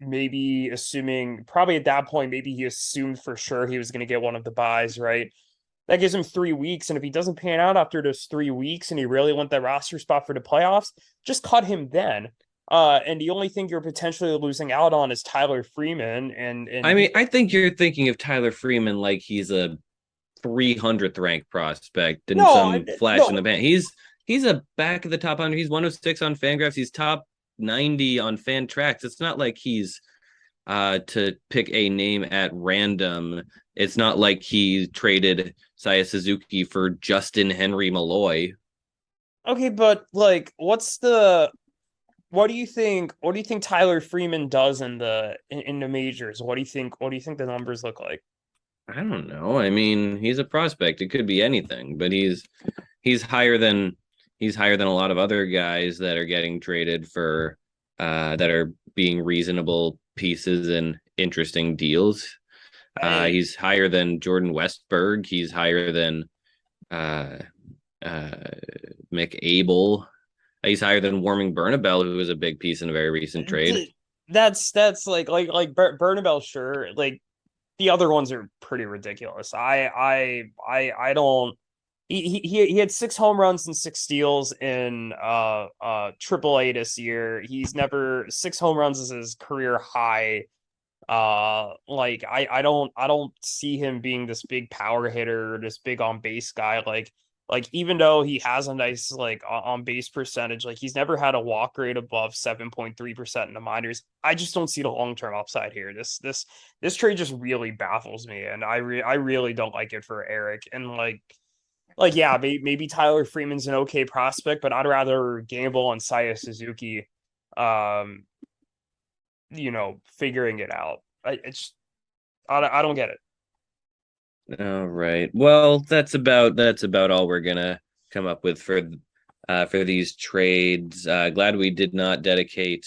Maybe assuming probably at that point, maybe he assumed for sure he was going to get one of the buys, right? That gives him 3 weeks, and if he doesn't pan out after those 3 weeks, and he really want that roster spot for the playoffs, just cut him then." And the only thing you're potentially losing out on is Tyler Freeman, and I mean, I think you're thinking of Tyler Freeman like he's a 300th ranked prospect and no, some flash in no, the pan. He's a back of the top 100. He's 106 on Fangraphs. He's top 90 on Fan Tracks. It's not like he's to pick a name at random. It's not like he traded Saya Suzuki for Justin Henry Malloy. okay, but like, what do you think? What do you think Tyler Freeman does in the majors? What do you think? What do you think the numbers look like? I don't know. I mean, he's a prospect. It could be anything, but he's higher than he's higher than a lot of other guys that are getting traded for that are being reasonable pieces and interesting deals. I He's higher than Jordan Westberg. He's higher than uh, uh, McAble. He's higher than Warming Bernabel, who was a big piece in a very recent trade. that's like Bernabel, sure. Like the other ones are pretty ridiculous. I don't. He had 6 home runs and 6 steals in AAA this year. He's never 6 home runs is his career high. Like I don't see him being this big power hitter, this big on base guy. Like even though he has a nice like on base percentage, like he's never had a walk rate above 7.3% in the minors. I just don't see the long term upside here. This trade just really baffles me, and I really don't like it for Erik. And like yeah, maybe Tyler Freeman's an okay prospect, but I'd rather gamble on Saya Suzuki, um, figuring it out. I don't get it. All right. Well, that's about all we're gonna come up with for these trades. Glad we did not dedicate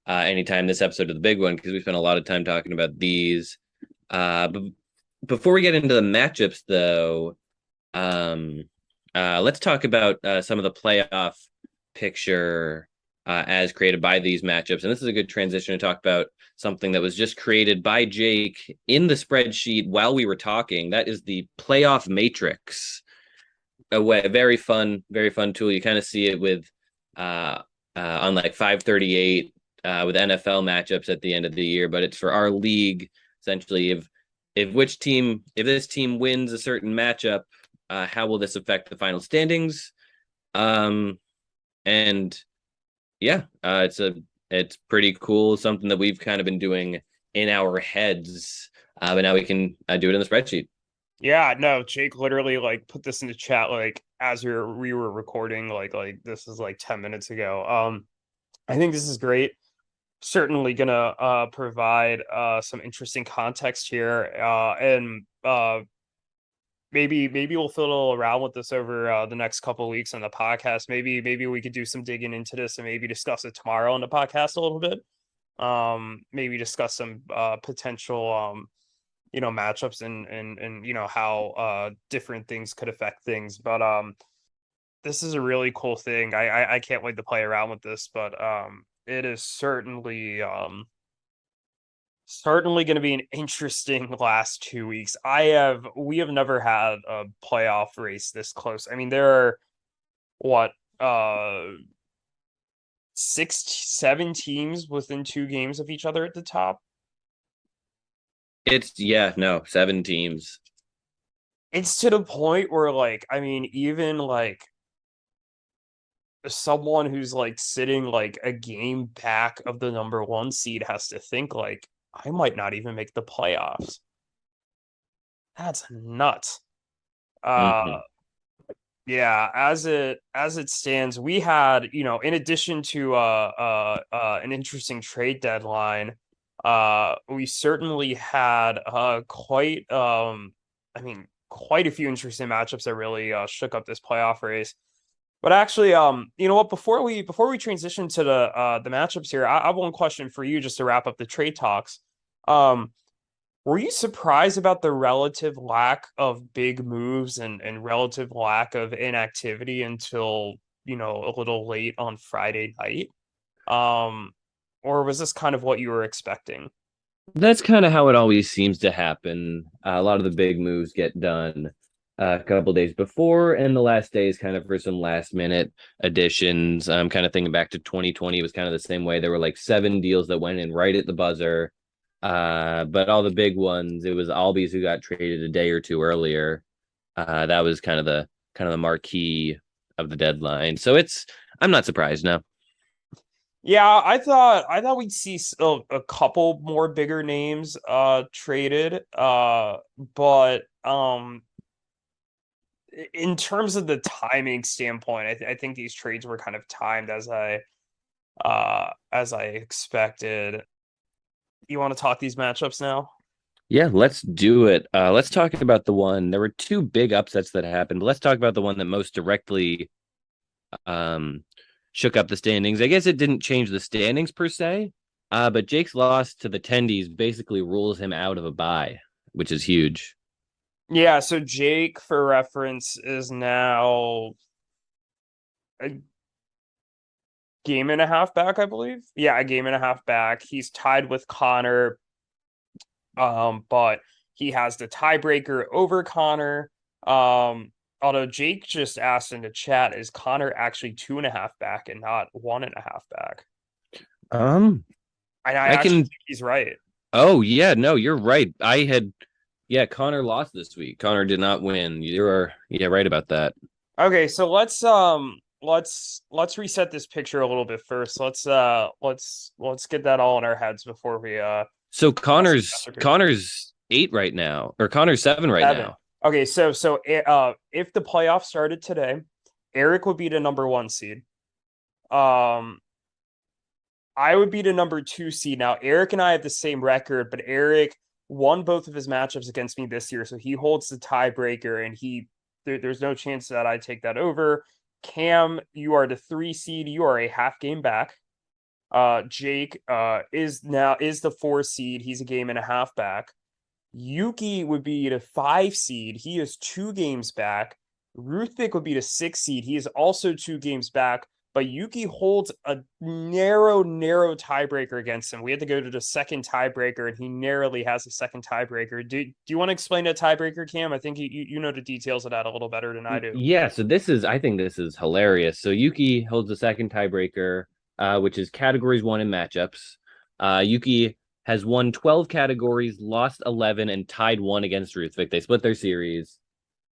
any time this episode to the big one because we spent a lot of time talking about these. But before we get into the matchups, though, let's talk about some of the playoff picture as created by these matchups. And this is a good transition to talk about something that was just created by Jake in the spreadsheet while we were talking. That is the playoff matrix. A very fun tool. You kind of see it with on like 538 with NFL matchups at the end of the year, but it's for our league essentially. If this team wins a certain matchup, how will this affect the final standings? And yeah, it's pretty cool. Something that we've kind of been doing in our heads, but now we can do it in the spreadsheet. Yeah, no, Jake literally like put this in the chat like as we were recording like this is like 10 minutes ago. I think this is great. Certainly gonna provide some interesting context here. And maybe we'll fiddle around with this over the next couple of weeks on the podcast. Maybe we could do some digging into this and maybe discuss it tomorrow on the podcast a little bit. Maybe discuss some potential matchups and how different things could affect things. But this is a really cool thing. I can't wait to play around with this, but it is certainly going to be an interesting last 2 weeks. We have never had a playoff race this close. I mean, there are what 7 teams within 2 games of each other at the top. It's 7 teams. It's to the point where, like, I mean, even like someone who's like sitting like a game back of the number 1 seed has to think like, I might not even make the playoffs. That's nuts. Mm-hmm. Yeah, as it stands, we had, in addition to an interesting trade deadline, we certainly had quite a few interesting matchups that really shook up this playoff race. But actually, you know what? Before we transition to the matchups here, I have one question for you just to wrap up the trade talks. Were you surprised about the relative lack of big moves and relative lack of inactivity until, a little late on Friday night? Or was this kind of what you were expecting? That's kind of how it always seems to happen. A lot of the big moves get done a couple days before, and the last day is kind of for some last minute additions. I'm kind of thinking back to 2020, it was kind of the same way. There were like 7 deals that went in right at the buzzer. But all the big ones, it was Albies who got traded a day or two earlier. That was kind of the marquee of the deadline. So I'm not surprised now. Yeah, I thought we'd see a couple more bigger names traded. But in terms of the timing standpoint, I think these trades were kind of timed as I expected. You want to talk these matchups now? Yeah, let's do it. Let's talk about the one. There were 2 big upsets that happened, but let's talk about the one that most directly um, shook up the standings. I guess it didn't change the standings per se, but Jake's loss to the Tendies basically rules him out of a bye, which is huge. Yeah, so Jake, for reference, is now a game and a half back, I believe. Yeah, a game and a half back. He's tied with Conor, but he has the tiebreaker over Conor. Although Jake just asked in the chat, is Conor actually 2.5 back and not 1.5 back? Um, And I I actually can. think he's right. Oh yeah, no, you're right. Yeah, Conor lost this week. Conor did not win. You're right about that. Okay, so let's reset this picture a little bit first. Let's get that all in our heads before we So discuss the Connor's masterpiece. Connor's 8 right now, or Connor's 7 right 7. now. Okay, so if the playoffs started today, Erik would be the number 1 seed. Um, I would be the number 2 seed. Now, Erik and I have the same record, but Erik won both of his matchups against me this year, so he holds the tiebreaker, and there's no chance that I take that over. Cam, you are the 3 seed. You are a half game back. Jake is the 4 seed. He's a game and a half back. Yuki would be the 5 seed. He is 2 games back. Ruthvik would be the 6 seed. He is also 2 games back, but Yuki holds a narrow tiebreaker against him. We had to go to the second tiebreaker, and he narrowly has the second tiebreaker. Do you want to explain that tiebreaker, Cam? I think you know the details of that a little better than I do. Yeah, so I think this is hilarious. So Yuki holds the second tiebreaker, which is categories 1 in matchups. Yuki has won 12 categories, lost 11, and tied 1 against Ruthvik. They split their series.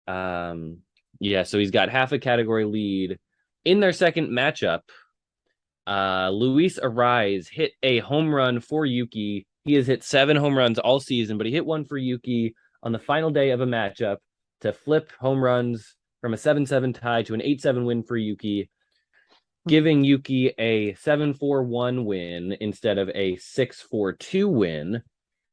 Yeah, so he's got half a category lead. In their second matchup, Luis Arise hit a home run for Yuki. He has hit 7 home runs all season, but he hit one for Yuki on the final day of a matchup to flip home runs from a 7-7 tie to an 8-7 win for Yuki, giving Yuki a 7-4-1 win instead of a 6-4-2 win.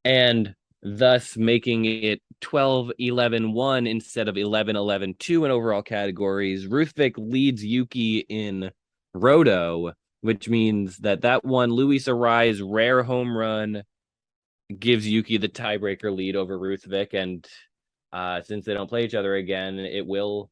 And thus making it 12-11-1 instead of 11-11-2 in overall categories. Ruthvik leads Yuki in Roto, which means that one Luis Arraez rare home run gives Yuki the tiebreaker lead over Ruthvik, and since they don't play each other again, it will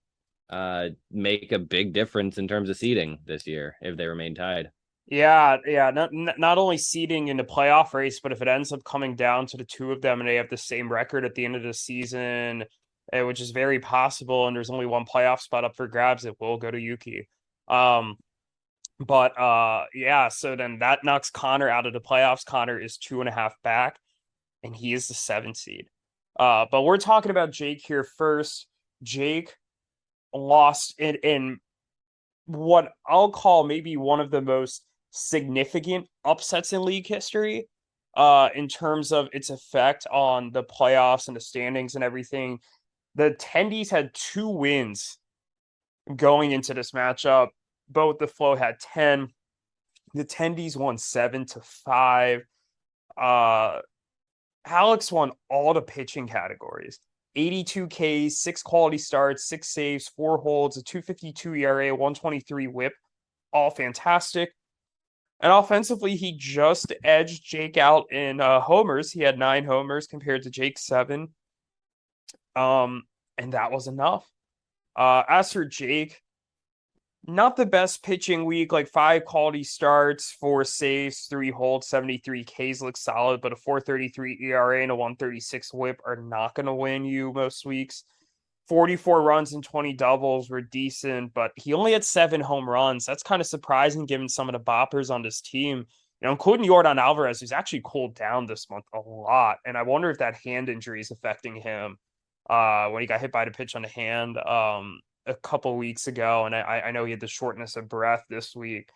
make a big difference in terms of seeding this year if they remain tied. Yeah, yeah. Not only seeding in the playoff race, but if it ends up coming down to the two of them and they have the same record at the end of the season, which is very possible, and there's only one playoff spot up for grabs, it will go to Yuki. But yeah, so then that knocks Conor out of the playoffs. Conor is 2.5 back, and he is the 7th seed. But we're talking about Jake here first. Jake lost in what I'll call maybe one of the most significant upsets in league history, in terms of its effect on the playoffs and the standings and everything. The Tendies had 2 wins going into this matchup. Both the Flow had 10. The Tendies won 7-5. Alex won all the pitching categories. 82 Ks, 6 quality starts, 6 saves, 4 holds, a 2.52 ERA, 123 WHIP, all fantastic. And offensively, he just edged Jake out in homers. He had 9 homers compared to Jake's 7. And that was enough. As for Jake, not the best pitching week, like 5 quality starts, 4 saves, 3 holds, 73 Ks looks solid, but a 4.33 ERA and a 1.36 WHIP are not going to win you most weeks. 44 runs and 20 doubles were decent, but he only had 7 home runs. That's kind of surprising given some of the boppers on this team, including Yordan Alvarez, who's actually cooled down this month a lot. And I wonder if that hand injury is affecting him when he got hit by the pitch on the hand a couple weeks ago. And I know he had the shortness of breath this week.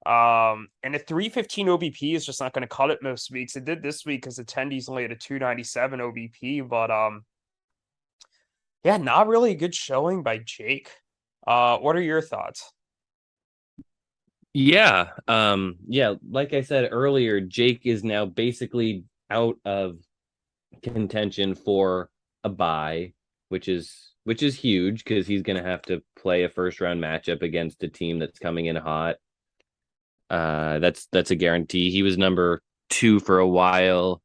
And a 315 OBP is just not going to cut it most weeks. It did this week because the Tendies only had a 297 OBP, but yeah, not really a good showing by Jake. What are your thoughts? Yeah. Like I said earlier, Jake is now basically out of contention for a bye, which is huge because he's gonna have to play a first round matchup against a team that's coming in hot. That's a guarantee. He was number 2 for a while.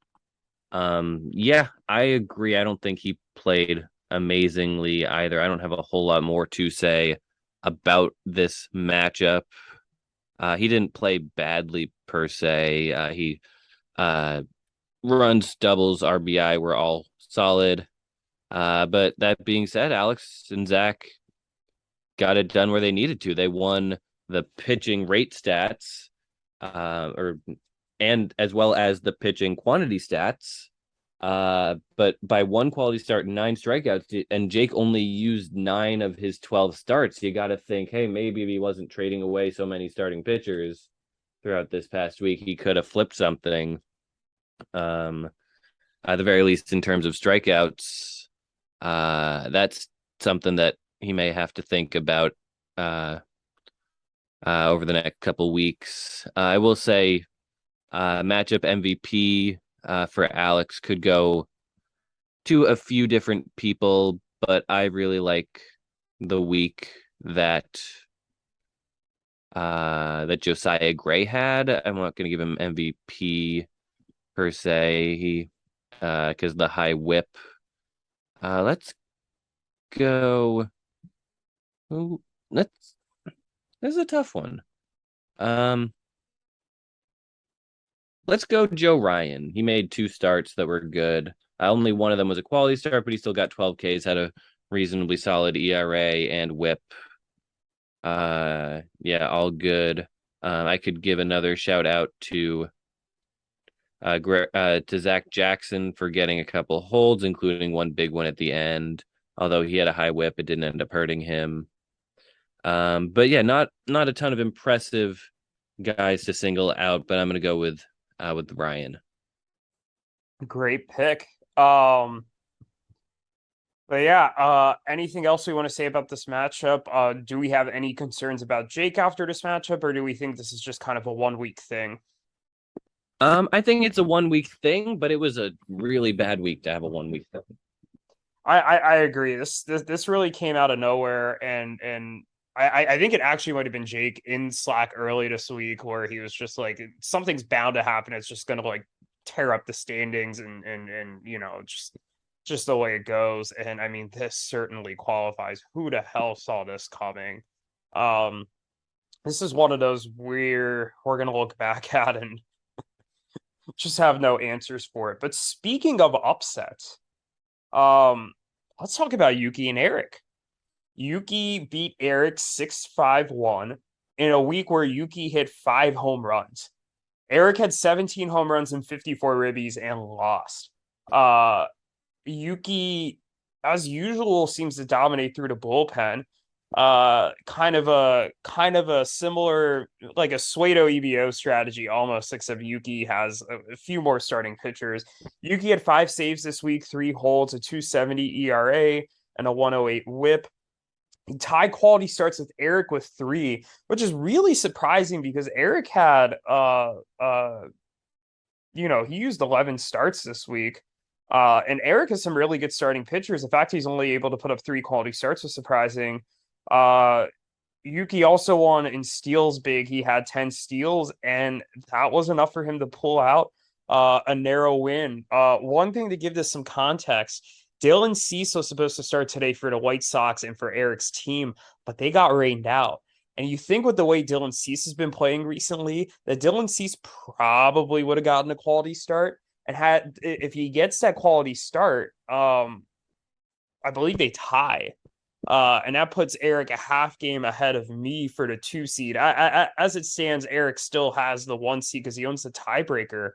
Yeah, I agree. I don't think he played amazingly either. I don't have a whole lot more to say about this matchup. He didn't play badly per se. He runs, doubles, RBI were all solid. But that being said, Alex and Zach got it done where they needed to. They won the pitching rate stats, and as well as the pitching quantity stats. But by 1 quality start, 9 strikeouts, and Jake only used 9 of his 12 starts. You got to think, hey, maybe if he wasn't trading away so many starting pitchers throughout this past week, he could have flipped something. At the very least, in terms of strikeouts, that's something that he may have to think about over the next couple weeks. I will say, matchup MVP for Alex could go to a few different people, but I really like the week that Josiah Gray had. I'm not going to give him MVP per se. He because the high whip. Let's go. Ooh, this is a tough one. Let's go Joe Ryan. He made 2 starts that were good. Only one of them was a quality start, but he still got 12 Ks, had a reasonably solid ERA and whip. Yeah, all good. I could give another shout out to Zach Jackson for getting a couple holds, including one big one at the end. Although he had a high whip, it didn't end up hurting him. But yeah, not a ton of impressive guys to single out, but I'm gonna go with Ryan. Great pick. But yeah, anything else we want to say about this matchup? Do we have any concerns about Jake after this matchup, or do we think this is just kind of a 1 week thing? I think it's a 1 week thing, but it was a really bad week to have a 1 week thing. I agree. This really came out of nowhere, and I think it actually might have been Jake in Slack early this week where he was just like, something's bound to happen. It's just gonna like tear up the standings, and just the way it goes. And I mean, this certainly qualifies. Who the hell saw this coming? Um, this is one of those we're gonna look back at and just have no answers for it. But speaking of upsets, um, let's talk about Yuki and Erik. Yuki beat Erik 6-5-1 in a week where Yuki hit 5 home runs. Erik had 17 home runs and 54 ribbies and lost. Yuki, as usual, seems to dominate through the bullpen. Kind of a similar, like a Suedo EBO strategy almost, except Yuki has a few more starting pitchers. Yuki had 5 saves this week, 3 holds, a 2.70 ERA, and a 1.08 WHIP. Tie quality starts with Erik with 3, which is really surprising because Erik had he used 11 starts this week. And Erik has some really good starting pitchers. The fact he's only able to put up 3 quality starts was surprising. Uh, Yuki also won in steals big. He had 10 steals, and that was enough for him to pull out a narrow win. One thing to give this some context, Dylan Cease was supposed to start today for the White Sox and for Erik's team, but they got rained out. And you think with the way Dylan Cease has been playing recently, that Dylan Cease probably would have gotten a quality start. And had if he gets that quality start, I believe they tie. And that puts Erik a half game ahead of me for the 2 seed. As it stands, Erik still has the 1 seed because he owns the tiebreaker.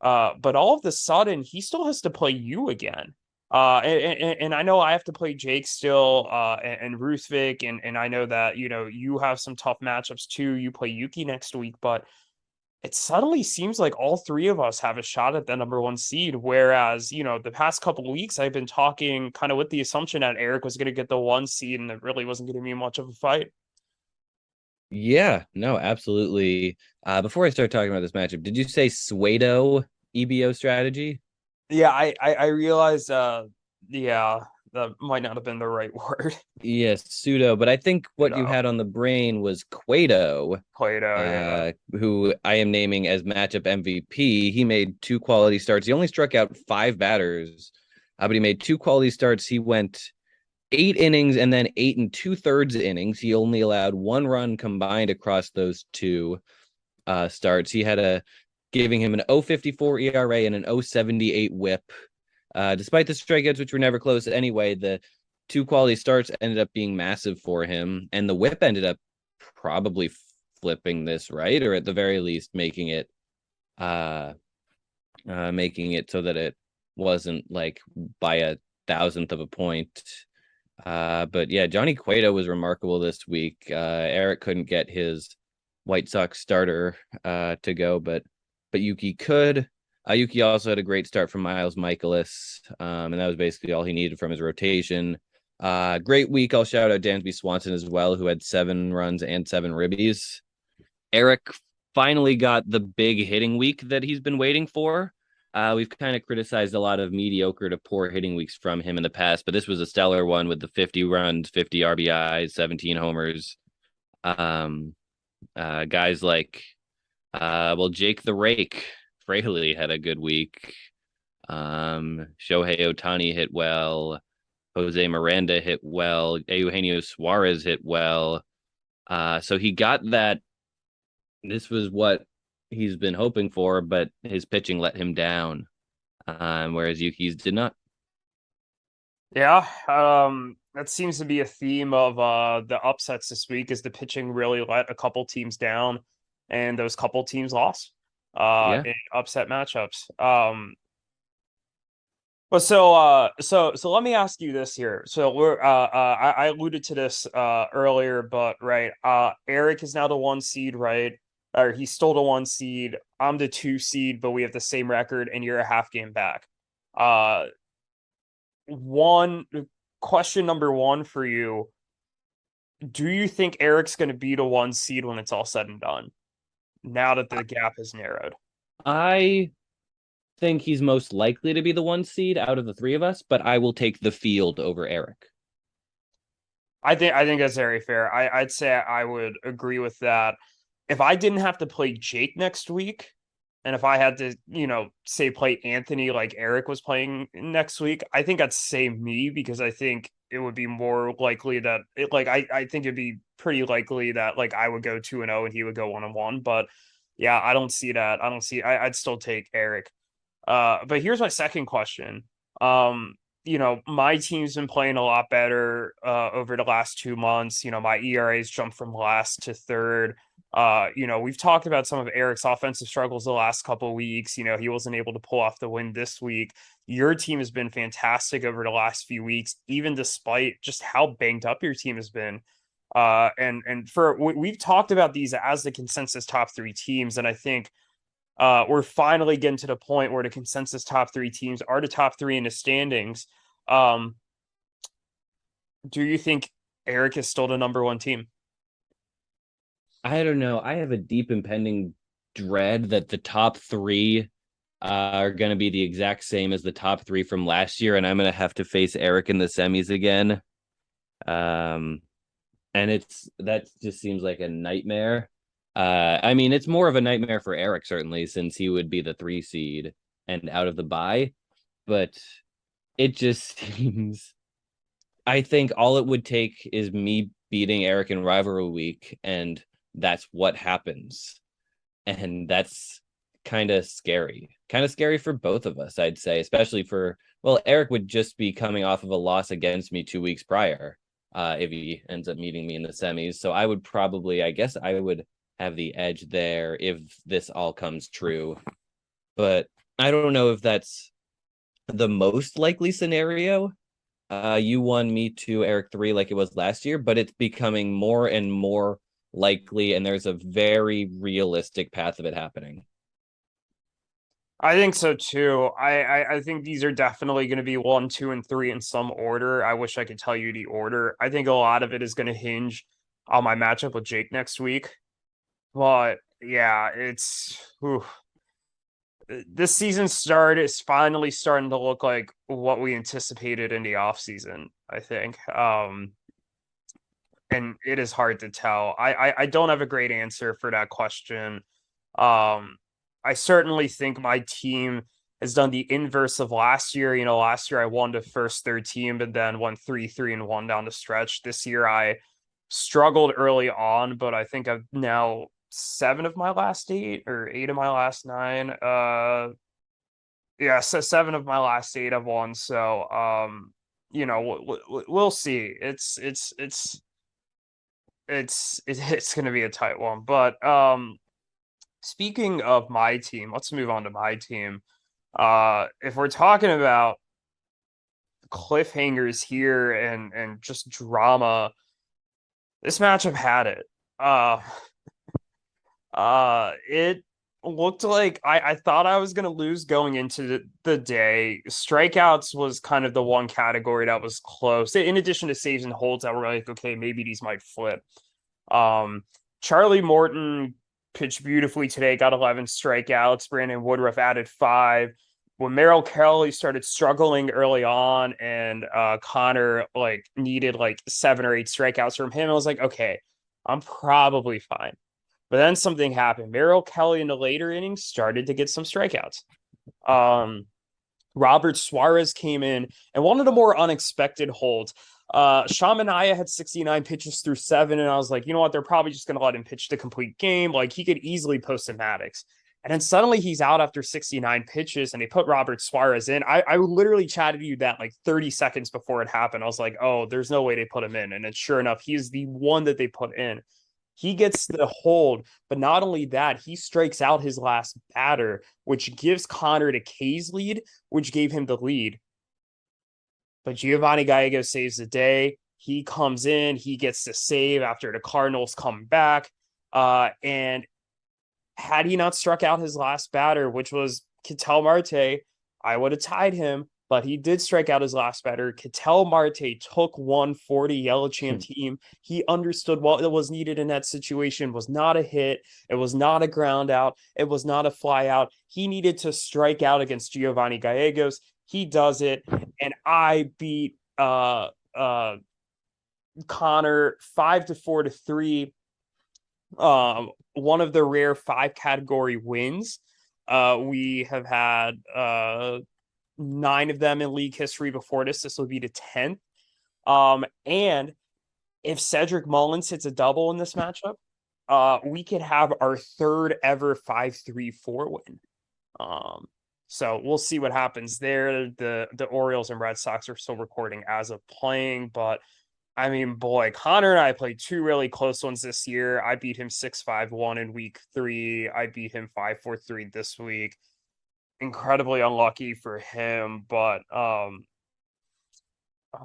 But all of a sudden, he still has to play you again. And I know I have to play Jake still, and Ruthvik, and I know that you have some tough matchups too. You play Yuki next week, but it suddenly seems like all 3 of us have a shot at the number 1 seed. Whereas, the past couple of weeks, I've been talking kind of with the assumption that Erik was going to get the 1 seed and it really wasn't going to be much of a fight. Yeah, no, absolutely. Before I start talking about this matchup, did you say Suedo EBO strategy? Yeah, I realized, yeah, that might not have been the right word. Yes, pseudo, but I think what you Pseudo. had on the brain was Cueto, Plato, yeah. who I am naming as matchup MVP. He made 2 quality starts. He only struck out 5 batters, but he made 2 quality starts. He went 8 innings and then 8 2/3 innings. He only allowed 1 run combined across those 2 starts. He had giving him an 0.54 ERA and an 0.78 WHIP. Despite the strikeouts, which were never close anyway, the 2 quality starts ended up being massive for him, and the WHIP ended up probably flipping this, right, or at the very least uh, making it so that it wasn't like by a thousandth of a point. But yeah, Johnny Cueto was remarkable this week. Erik couldn't get his White Sox starter to go, but Yuki could. Yuki also had a great start from Miles Michaelis, and that was basically all he needed from his rotation. Great week. I'll shout out Dansby Swanson as well, who had 7 runs and 7 ribbies. Erik finally got the big hitting week that he's been waiting for. We've kind of criticized a lot of mediocre to poor hitting weeks from him in the past, but this was a stellar one with the 50 runs, 50 RBIs, 17 homers. Guys like, Jake the Rake Fraley had a good week. Shohei Ohtani hit well. Jose Miranda hit well. Eugenio Suarez hit well. So he got that. This was what he's been hoping for, but his pitching let him down. Whereas Yuki's did not. Yeah, that seems to be a theme of the upsets this week is the pitching really let a couple teams down, and those couple teams lost Yeah. in upset matchups. But so let me ask you this here. So I alluded to this earlier, but right, Erik is now the 1 seed, right? Or he's still the 1 seed. I'm the 2 seed, but we have the same record, and you're a half game back. Uh, one question number 1 for you: do you think Erik's going to be the 1 seed when it's all said and done? Now that the gap has narrowed. I think he's most likely to be the one seed out of the three of us, but I will take the field over Erik. I think that's very fair. I'd say I would agree with that. If I didn't have to play Jake next week, and if I had to, say play Anthony like Erik was playing next week, I think I'd say me because I think it would be more likely that I think it'd be pretty likely that like I would go 2-0 and he would go 1-1. But yeah, I don't see that. I'd still take Erik. But here's my second question. Um, my team's been playing a lot better over the last 2 months. My ERA's jumped from last to third. We've talked about some of Erik's offensive struggles the last couple of weeks. He wasn't able to pull off the win this week. Your team has been fantastic over the last few weeks, even despite just how banged up your team has been. We've talked about these as the consensus top three teams, and I think we're finally getting to the point where the consensus top three teams are the top three in the standings. Um, do you think Erik is still the number one team? I don't know. I have a deep impending dread that the top three are going to be the exact same as the top three from last year, and I'm going to have to face Erik in the semis again. Um, and that just seems like a nightmare. I mean, it's more of a nightmare for Erik, certainly, since he would be the 3 seed and out of the bye. But it just seems. I think all it would take is me beating Erik in rivalry week, and that's what happens. And that's kind of scary. Kind of scary for both of us, I'd say, especially well, Erik would just be coming off of a loss against me 2 weeks prior, if he ends up meeting me in the semis. So I guess I would have the edge there if this all comes true. But I don't know if that's the most likely scenario. You won me 2, Erik 3, like it was last year, but it's becoming more and more likely, and there's a very realistic path of it happening. I think so too. I think these are definitely going to be 1, 2, and 3 in some order. I wish I could tell you the order. I think a lot of it is going to hinge on my matchup with Jake next week. But yeah, this season start is finally starting to look like what we anticipated in the offseason, I think. And it is hard to tell. I don't have a great answer for that question. I certainly think my team has done the inverse of last year. Last year I won the first third team, but then won 3-3-1 down the stretch. This year I struggled early on, but I think I've now 7 of my last 8 or 8 of my last 9. Yeah, so 7 of my last 8 I've won. So, we'll see. It's going to be a tight one. But speaking of my team, let's move on to my team. If we're talking about cliffhangers here and just drama, this matchup had it. It looked like I thought I was gonna lose going into the day. Strikeouts was kind of the one category that was close. In addition to saves and holds that were like, okay, maybe these might flip. Charlie Morton pitched beautifully today, got 11 strikeouts. Brandon Woodruff added 5. When Merrill Kelly started struggling early on and Conor like needed like 7 or 8 strikeouts from him, I was like, okay, I'm probably fine. But then something happened. Merrill Kelly in the later innings started to get some strikeouts. Robert Suarez came in and one of the more unexpected holds. Sean Manaea had 69 pitches through 7, and I was like, you know what? They're probably just going to let him pitch the complete game. Like, he could easily post a Maddox. And then suddenly he's out after 69 pitches, and they put Robert Suarez in. I literally chatted you that like 30 seconds before it happened. I was like, oh, there's no way they put him in. And then sure enough, he's the one that they put in. He gets the hold, but not only that, he strikes out his last batter, which gives Conor the K's lead, which gave him the lead. But Giovanni Gallegos saves the day. He comes in, he gets the save after the Cardinals come back. And had he not struck out his last batter, which was Ketel Marte, I would have tied him. but he did strike out his last batter. Ketel Marte took 140 Yellow Champ team. He understood what was needed in that situation. It was not a hit. It was not a ground out. It was not a fly out. He needed to strike out against Giovanni Gallegos. He does it. And I beat Conor 5-4-3. One of the rare 5 category wins. We have had 9 of them in league history before this. This will be the 10th. And if Cedric Mullins hits a double in this matchup, we could have our 3rd ever 5-3-4 win. So we'll see what happens there. The Orioles and Red Sox are still recording as of playing, but I mean, boy, Conor and I played 2 really close ones this year. I beat him 6-5-1 in week 3. I beat him 5-4-3 this week. Incredibly unlucky for him, but oh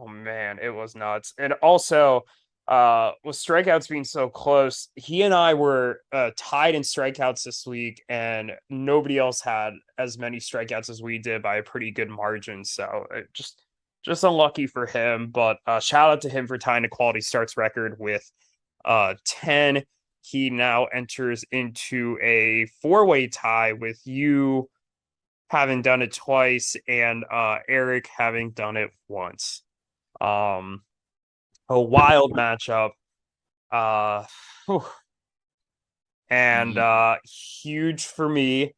man, it was nuts. And also, with strikeouts being so close, he and I were tied in strikeouts this week, and nobody else had as many strikeouts as we did by a pretty good margin. So it just unlucky for him, but shout out to him for tying a quality starts record with 10. He now enters into a 4-way tie with you having done it twice and Erik having done it once. A wild matchup. And huge for me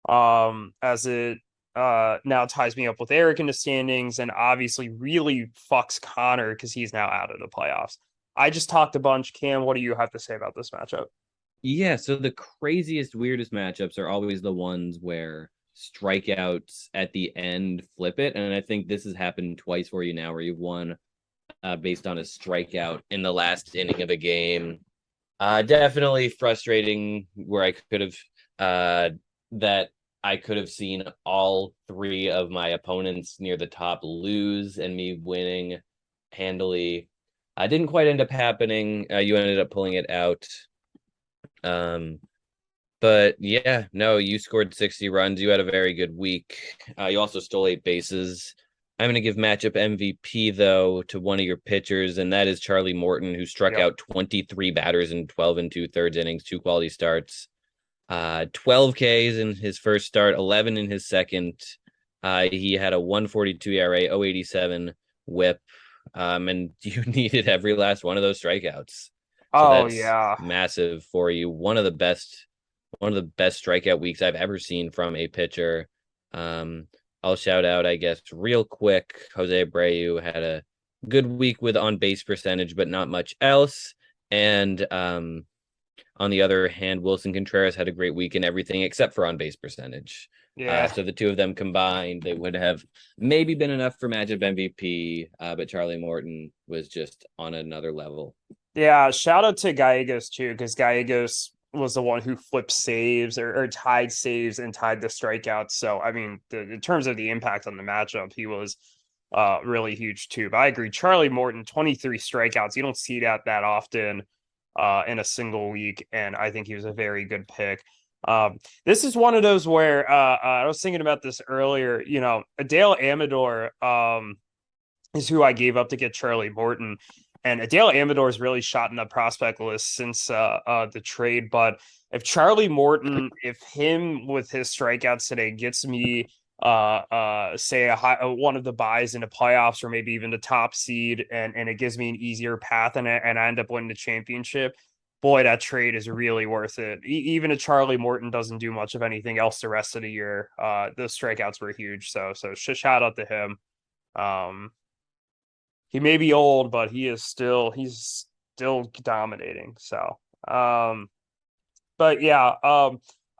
as it now ties me up with Erik in the standings, and obviously really fucks Conor because he's now out of the playoffs. I just talked a bunch. Cam, what do you have to say about this matchup? Yeah, so the craziest, weirdest matchups are always the ones where strikeouts at the end flip it. And I think this has happened twice for you now, where you've won based on a strikeout in the last inning of a game. Definitely frustrating where I could have that I could have seen all 3 of my opponents near the top lose and me winning handily. Didn't quite end up happening. You ended up pulling it out. But yeah, no, you scored 60 runs. You had a very good week. You also stole 8 bases. I'm going to give matchup MVP, though, to one of your pitchers, and that is Charlie Morton, who struck out 23 batters in 12 2/3 innings, 2 quality starts. 12 Ks in his first start, 11 in his second. He had a 1.42 ERA, 0.87 WHIP, and you needed every last one of those strikeouts. So that's massive for you. One of the best strikeout weeks I've ever seen from a pitcher. I'll shout out, I guess, real quick. Jose Abreu had a good week with on base percentage, but not much else. And on the other hand, Wilson Contreras had a great week in everything except for on base percentage. Yeah. So the 2 of them combined, they would have maybe been enough for matchup MVP. But Charlie Morton was just on another level. Yeah. Shout out to Gallegos too, because Gallegos was the one who flipped saves or tied saves and tied the strikeouts. So, I mean, in terms of the impact on the matchup, he was really huge too. But I agree. Charlie Morton, 23 strikeouts. You don't see that often in a single week. And I think he was a very good pick. This is one of those where I was thinking about this earlier. You know, Adele Amador is who I gave up to get Charlie Morton. And Adele Amador has really shot in the prospect list since the trade. But if Charlie Morton, if him with his strikeouts today gets me, say one of the buys into playoffs or maybe even the top seed, and it gives me an easier path, and I end up winning the championship, boy, that trade is really worth it. Even if Charlie Morton doesn't do much of anything else the rest of the year, those strikeouts were huge. So shout out to him. He may be old, but he's still dominating. So, but yeah, I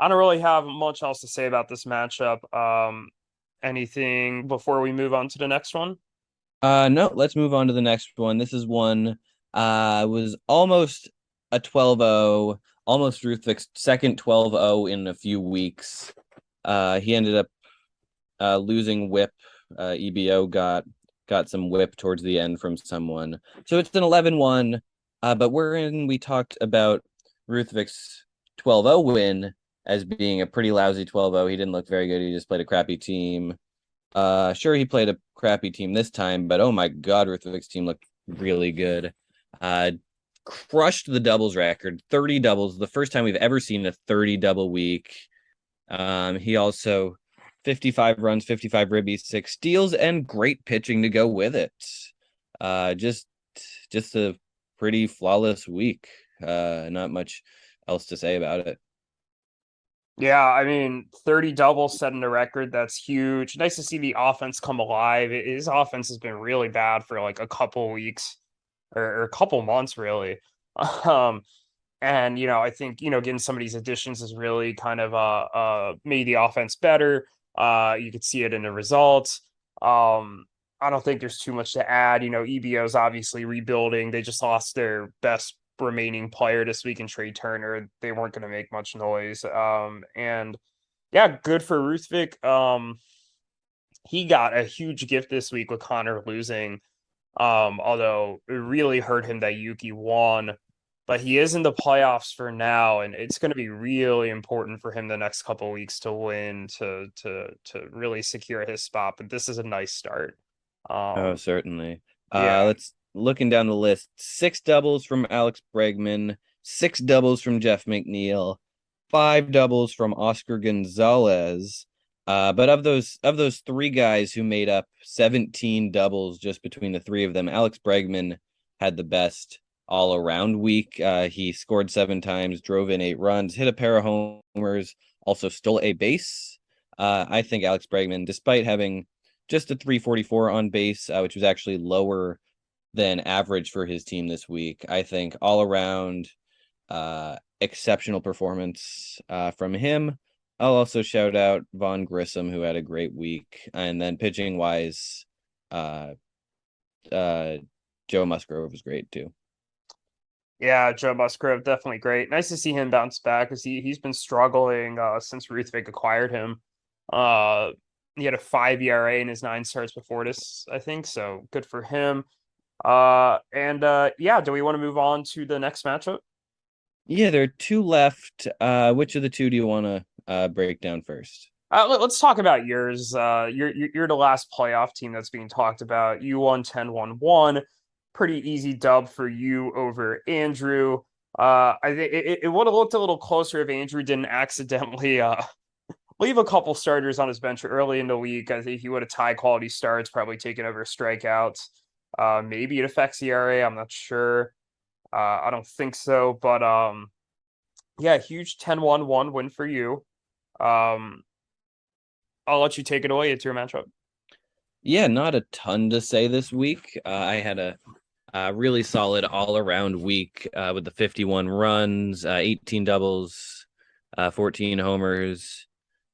don't really have much else to say about this matchup. Anything before we move on to the next one? No, let's move on to the next one. This is one was almost a 12-0, almost Ruthvik's second 12-0 in a few weeks. He ended up losing whip. EBO got some whip towards the end from someone. So it's an 11-1, but we talked about Ruthvik's 12-0 win as being a pretty lousy 12-0. He didn't look very good. He just played a crappy team. Sure, he played a crappy team this time, but oh my God, Ruthvik's team looked really good. Uh, Crushed the doubles record, 30 doubles, the first time we've ever seen a 30 double week. He also 55 runs, 55 ribbies, 6 steals, and great pitching to go with it. Uh, just just a pretty flawless week. Not much else to say about it. Yeah, I mean, 30 doubles setting a record. That's huge. Nice to see the offense come alive. His offense has been really bad for like a couple weeks or a couple months, really. Um, and I think getting some of these additions has really kind of made the offense better. You could see it in the results. I don't think there's too much to add. EBO's obviously rebuilding. They just lost their best remaining player this week in Trey Turner. They weren't going to make much noise. And yeah, good for Ruthvik. He got a huge gift this week with Conor losing. Although it really hurt him that Yuki won, but he is in the playoffs for now, and it's going to be really important for him the next couple of weeks to win to really secure his spot. But this is a nice start. Oh, Um, certainly. yeah, Let's looking down the list. 6 doubles from Alex Bregman, 6 doubles from Jeff McNeil, 5 doubles from Oscar Gonzalez. But of those three guys who made up 17 doubles just between the three of them, Alex Bregman had the best all around week. He scored 7 times, drove in 8 runs, hit a pair of homers, also stole a base. I think Alex Bregman, despite having just a 344 on base, which was actually lower than average for his team this week. I think all around exceptional performance from him. I'll also shout out Vaughn Grissom, who had a great week. And then pitching wise, uh, uh, Joe Musgrove was great too. yeah, Joe Musgrove definitely great. Nice to see him bounce back because he's been struggling since Ruthvik acquired him. Uh, he had a 5 ERA in his 9 starts before this, I think. So good for him. And yeah, do we want to move on to the next matchup? Yeah, there are two left. Which of the two do you want to break down first? Let's talk about yours. You're the last playoff team that's being talked about. You won 10-1-1. Pretty easy dub for you over Andrew. I think it would have looked a little closer if Andrew didn't accidentally leave a couple starters on his bench early in the week. I think he would have tie quality starts, probably taken over strikeouts. Maybe it affects the ERA. I'm not sure. I don't think so, but yeah, huge 10-1-1 win for you. Um, I'll let you take it away. It's your matchup. Yeah, not a ton to say this week. I had a really solid all around week with the 51 runs, 18 doubles, 14 homers.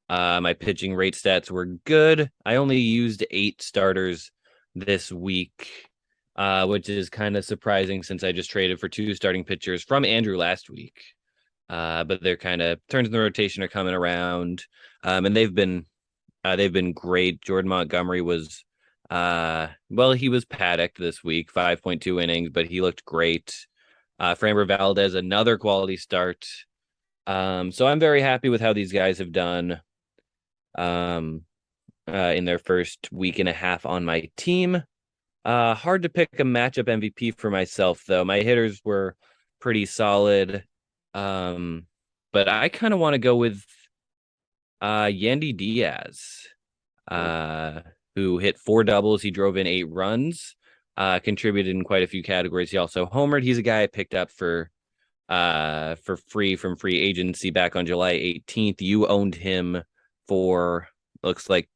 My pitching rate stats were good. I only used 8 starters this week, which is kind of surprising since I just traded for 2 starting pitchers from Andrew last week. But they're kind of turns in the rotation are coming around, and they've been great. Jordan Montgomery was well, he was paddocked this week, 5.2 innings, but he looked great. Framber Valdez, another quality start. So I'm very happy with how these guys have done um in their first week and a half on my team. Hard to pick a matchup MVP for myself though. My hitters were pretty solid. Um, but I kind of want to go with Yandy Diaz, uh, who hit 4 doubles. He drove in 8 runs, contributed in quite a few categories. He also homered. He's a guy I picked up for free from free agency back on July 18th. You owned him for looks like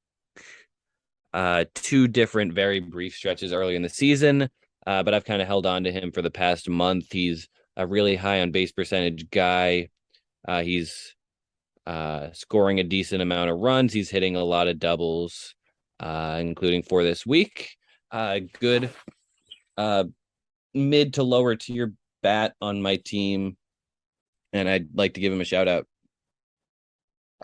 2 different very brief stretches early in the season. But I've kind of held on to him for the past month. He's a really high on base percentage guy. He's scoring a decent amount of runs. He's hitting a lot of doubles, including for this week. Good mid to lower tier bat on my team, and I'd like to give him a shout out.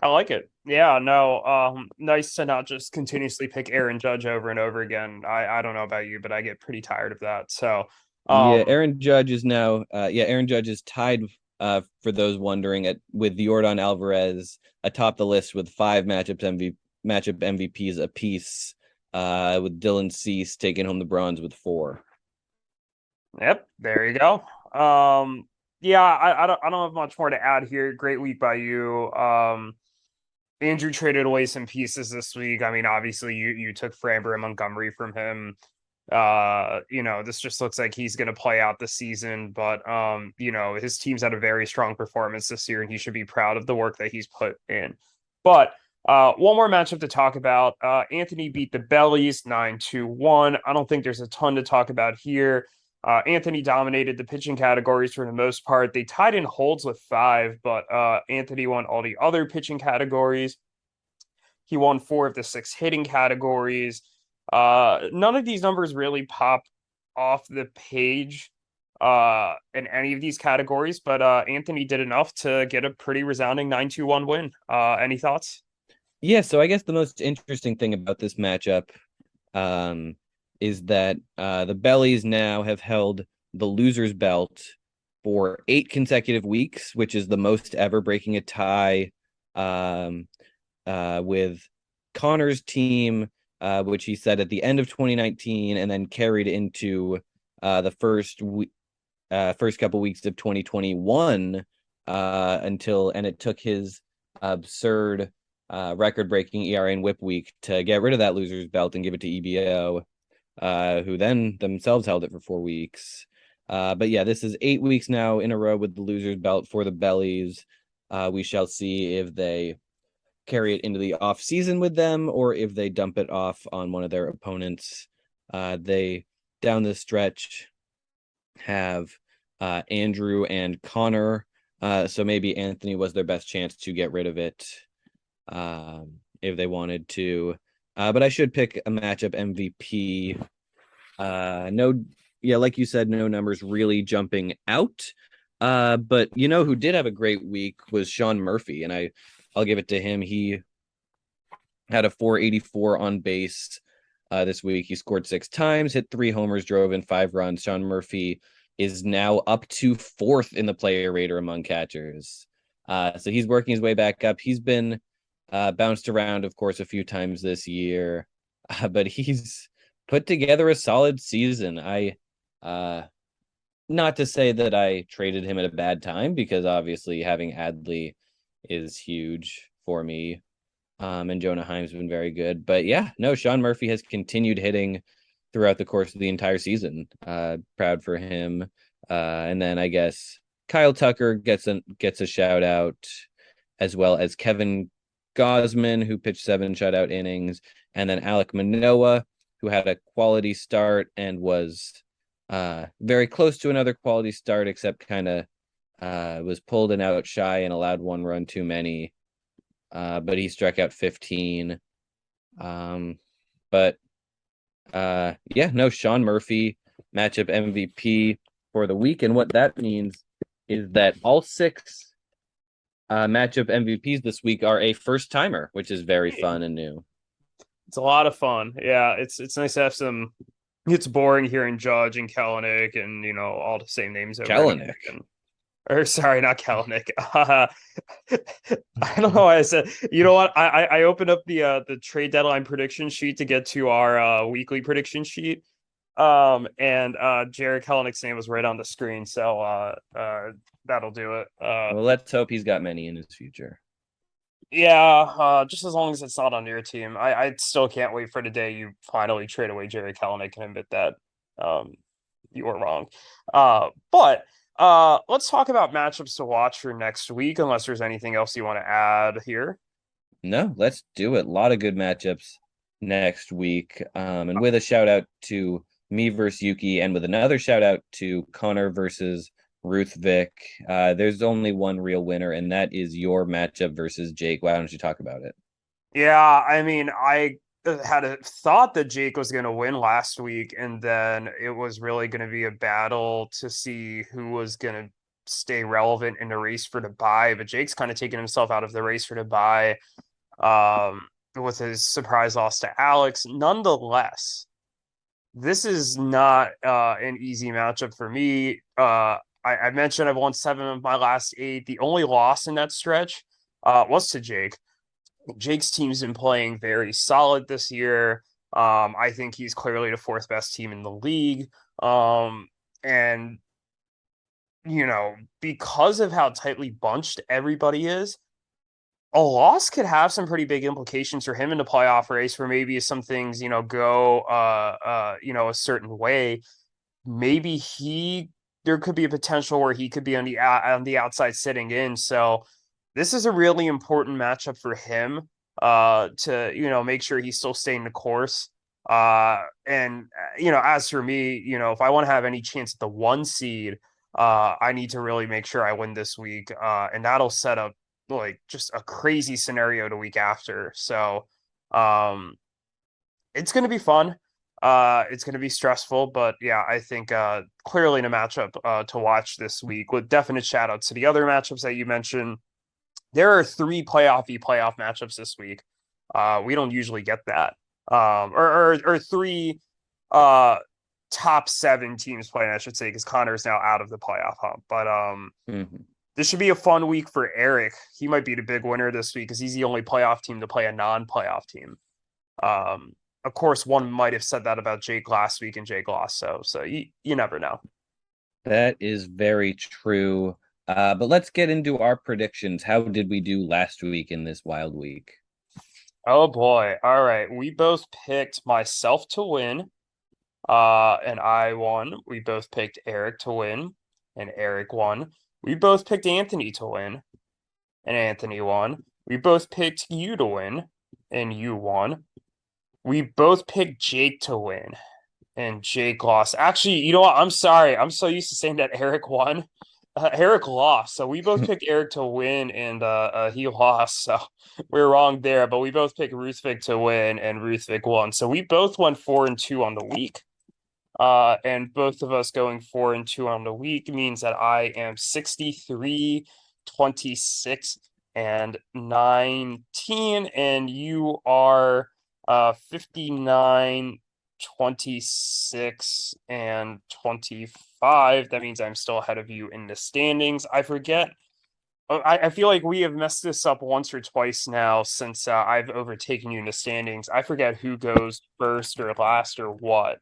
I like it. Yeah, no, nice to not just continuously pick Aaron Judge over and over again. I don't know about you, but I get pretty tired of that. So, Yeah, um, Aaron Judge is now. Aaron Judge is tied. For those wondering, with Yordan Alvarez atop the list with 5 matchups matchup MVPs apiece, with Dylan Cease taking home the bronze with 4. Yep, there you go. Yeah, I don't have much more to add here. Great week by you. Andrew traded away some pieces this week. I mean, obviously you took Framber and Montgomery from him. This just looks like he's going to play out the season, but his team's had a very strong performance this year and he should be proud of the work that he's put in. But one more matchup to talk about. Anthony beat the Bellies 9-2-1. I don't think there's a ton to talk about here. Anthony dominated the pitching categories for the most part. They tied in holds with 5, but Anthony won all the other pitching categories. He won 4 of the 6 hitting categories. None of these numbers really pop off the page in any of these categories, but Anthony did enough to get a pretty resounding 9-2-1 win. Any thoughts? Yeah, so I guess the most interesting thing about this matchup is that the Bellies now have held the loser's belt for 8 consecutive weeks, which is the most ever, breaking a tie with Conor's team, which he said at the end of 2019 and then carried into the first couple weeks of 2021 and it took his absurd record-breaking ERA and WHIP week to get rid of that loser's belt and give it to EBO, who then themselves held it for 4 weeks. But yeah, this is 8 weeks now in a row with the loser's belt for the Bellies. We shall see if they carry it into the off season with them or if they dump it off on one of their opponents. They, down the stretch, have Andrew and Conor. So maybe Anthony was their best chance to get rid of it if they wanted to. But I should pick a matchup MVP. Like you said, no numbers really jumping out. But who did have a great week was Sean Murphy, and I'll give it to him. He had a 484 on base this week. He scored 6 times, hit 3 homers, drove in 5 runs. Sean Murphy is now up to 4th in the player rater among catchers. So he's working his way back up. He's been bounced around, of course, a few times this year, but he's put together a solid season. Not to say that I traded him at a bad time, because obviously having Adley is huge for me. And Jonah Heim's been very good. But yeah, no, Sean Murphy has continued hitting throughout the course of the entire season. Proud for him. And then I guess Kyle Tucker gets a shout out, as well as Kevin Gosman, who pitched 7 shutout innings, and then Alek Manoah, who had a quality start and was very close to another quality start, except kind of was pulled and out shy and allowed 1 run too many. But he struck out 15. Sean Murphy, matchup MVP for the week. And what that means is that all 6 matchup MVPs this week are a first timer, which is very fun and new. It's a lot of fun. Yeah, it's nice to have some. It's boring hearing Judge and Kellenic and all the same names over Kellenic. Or sorry, not Kellenic. I don't know why I said. You know what? I opened up the trade deadline prediction sheet to get to our weekly prediction sheet. And Jared Kellenic's name was right on the screen, so that'll do it. Well, let's hope he's got many in his future. Yeah, just as long as it's not on your team. I still can't wait for the day you finally trade away Jerry Kellenic and admit that you were wrong. But let's talk about matchups to watch for next week, unless there's anything else you want to add here. No, let's do it. A lot of good matchups next week. And with a shout out to me versus Yuki, and with another shout out to Conor versus Ruthvik. There's only one real winner, and that is your matchup versus Jake. Why don't you talk about it? Yeah, I mean, I had a thought that Jake was going to win last week, and then it was really going to be a battle to see who was going to stay relevant in the race for the bye. But Jake's kind of taken himself out of the race for the bye with his surprise loss to Alex. Nonetheless, this is not an easy matchup for me. I mentioned I've won 7 of my last 8. The only loss in that stretch was to Jake. Jake's team's been playing very solid this year. I think he's clearly the fourth best team in the league. And because of how tightly bunched everybody is, a loss could have some pretty big implications for him in the playoff race where maybe some things, go a certain way. Maybe there could be a potential where he could be on the outside sitting in. So this is a really important matchup for him to make sure he's still staying the course. And as for me, if I want to have any chance at the 1 seed, I need to really make sure I win this week. And that'll set up like just a crazy scenario the week after. So it's gonna be fun. It's gonna be stressful, but yeah, I think clearly in a matchup to watch this week with definite shout outs to the other matchups that you mentioned. There are three playoff matchups this week. We don't usually get that. Or three uh top 7 teams playing, I should say, because Connor's now out of the playoff hump. But Mhm. this should be a fun week for Erik. He might be the big winner this week because he's the only playoff team to play a non-playoff team. Um, of course, one might have said that about Jake last week, and Jake lost. So you never know. That is very true. But let's get into our predictions. How did we do last week in this wild week? Oh boy! All right, we both picked myself to win, and I won. We both picked Erik to win, and Erik won. We both picked Anthony to win, and Anthony won. We both picked you to win, and you won. We both picked Jake to win, and Jake lost. Actually, you know what? I'm sorry. I'm so used to saying that Erik won. Erik lost. So we both picked Erik to win, and he lost. So we're wrong there. But we both picked Ruthvik to win, and Ruthvik won. So we both went 4-2 on the week. And both of us going 4-2 on the week means that I am 63, 26, and 19, and you are 59, 26, and 25. That means I'm still ahead of you in the standings. I forget. I feel like we have messed this up once or twice now since I've overtaken you in the standings. I forget who goes first or last or what.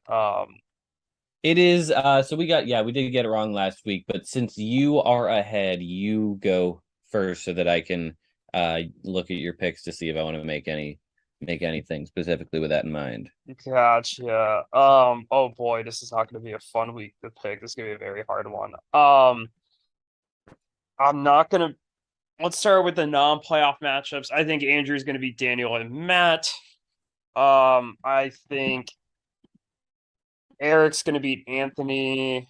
It is so we did get it wrong last week, but since you are ahead, you go first so that I can look at your picks to see if I want to make anything specifically with that in mind. Gotcha. Oh boy, this is not going to be a fun week to pick. This is going to be a very hard one. I'm not going to. Let's start with the non-playoff matchups. I think Andrew's going to beat Daniel and Matt. I think Erik's going to beat Anthony.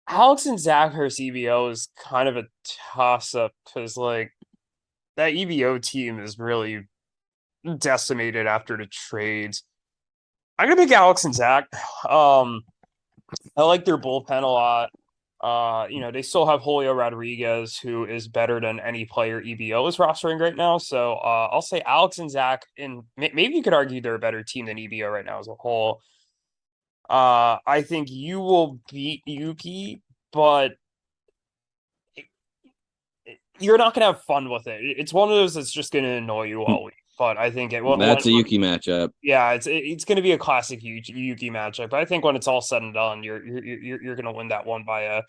Alex and Zach versus EVO is kind of a toss-up because like that EVO team is really decimated after the trades. I'm gonna pick Alex and Zach. I like their bullpen a lot. They still have Julio Rodriguez, who is better than any player EBO is rostering right now. So I'll say Alex and Zach, and maybe you could argue they're a better team than EBO right now as a whole. I think you will beat Yuki, but you're not gonna have fun with it. It's one of those that's just gonna annoy you all week. But I think it That's a Yuki matchup. yeah, it's going to be a classic Yuki matchup. But I think when it's all said and done, you're going to win that one by a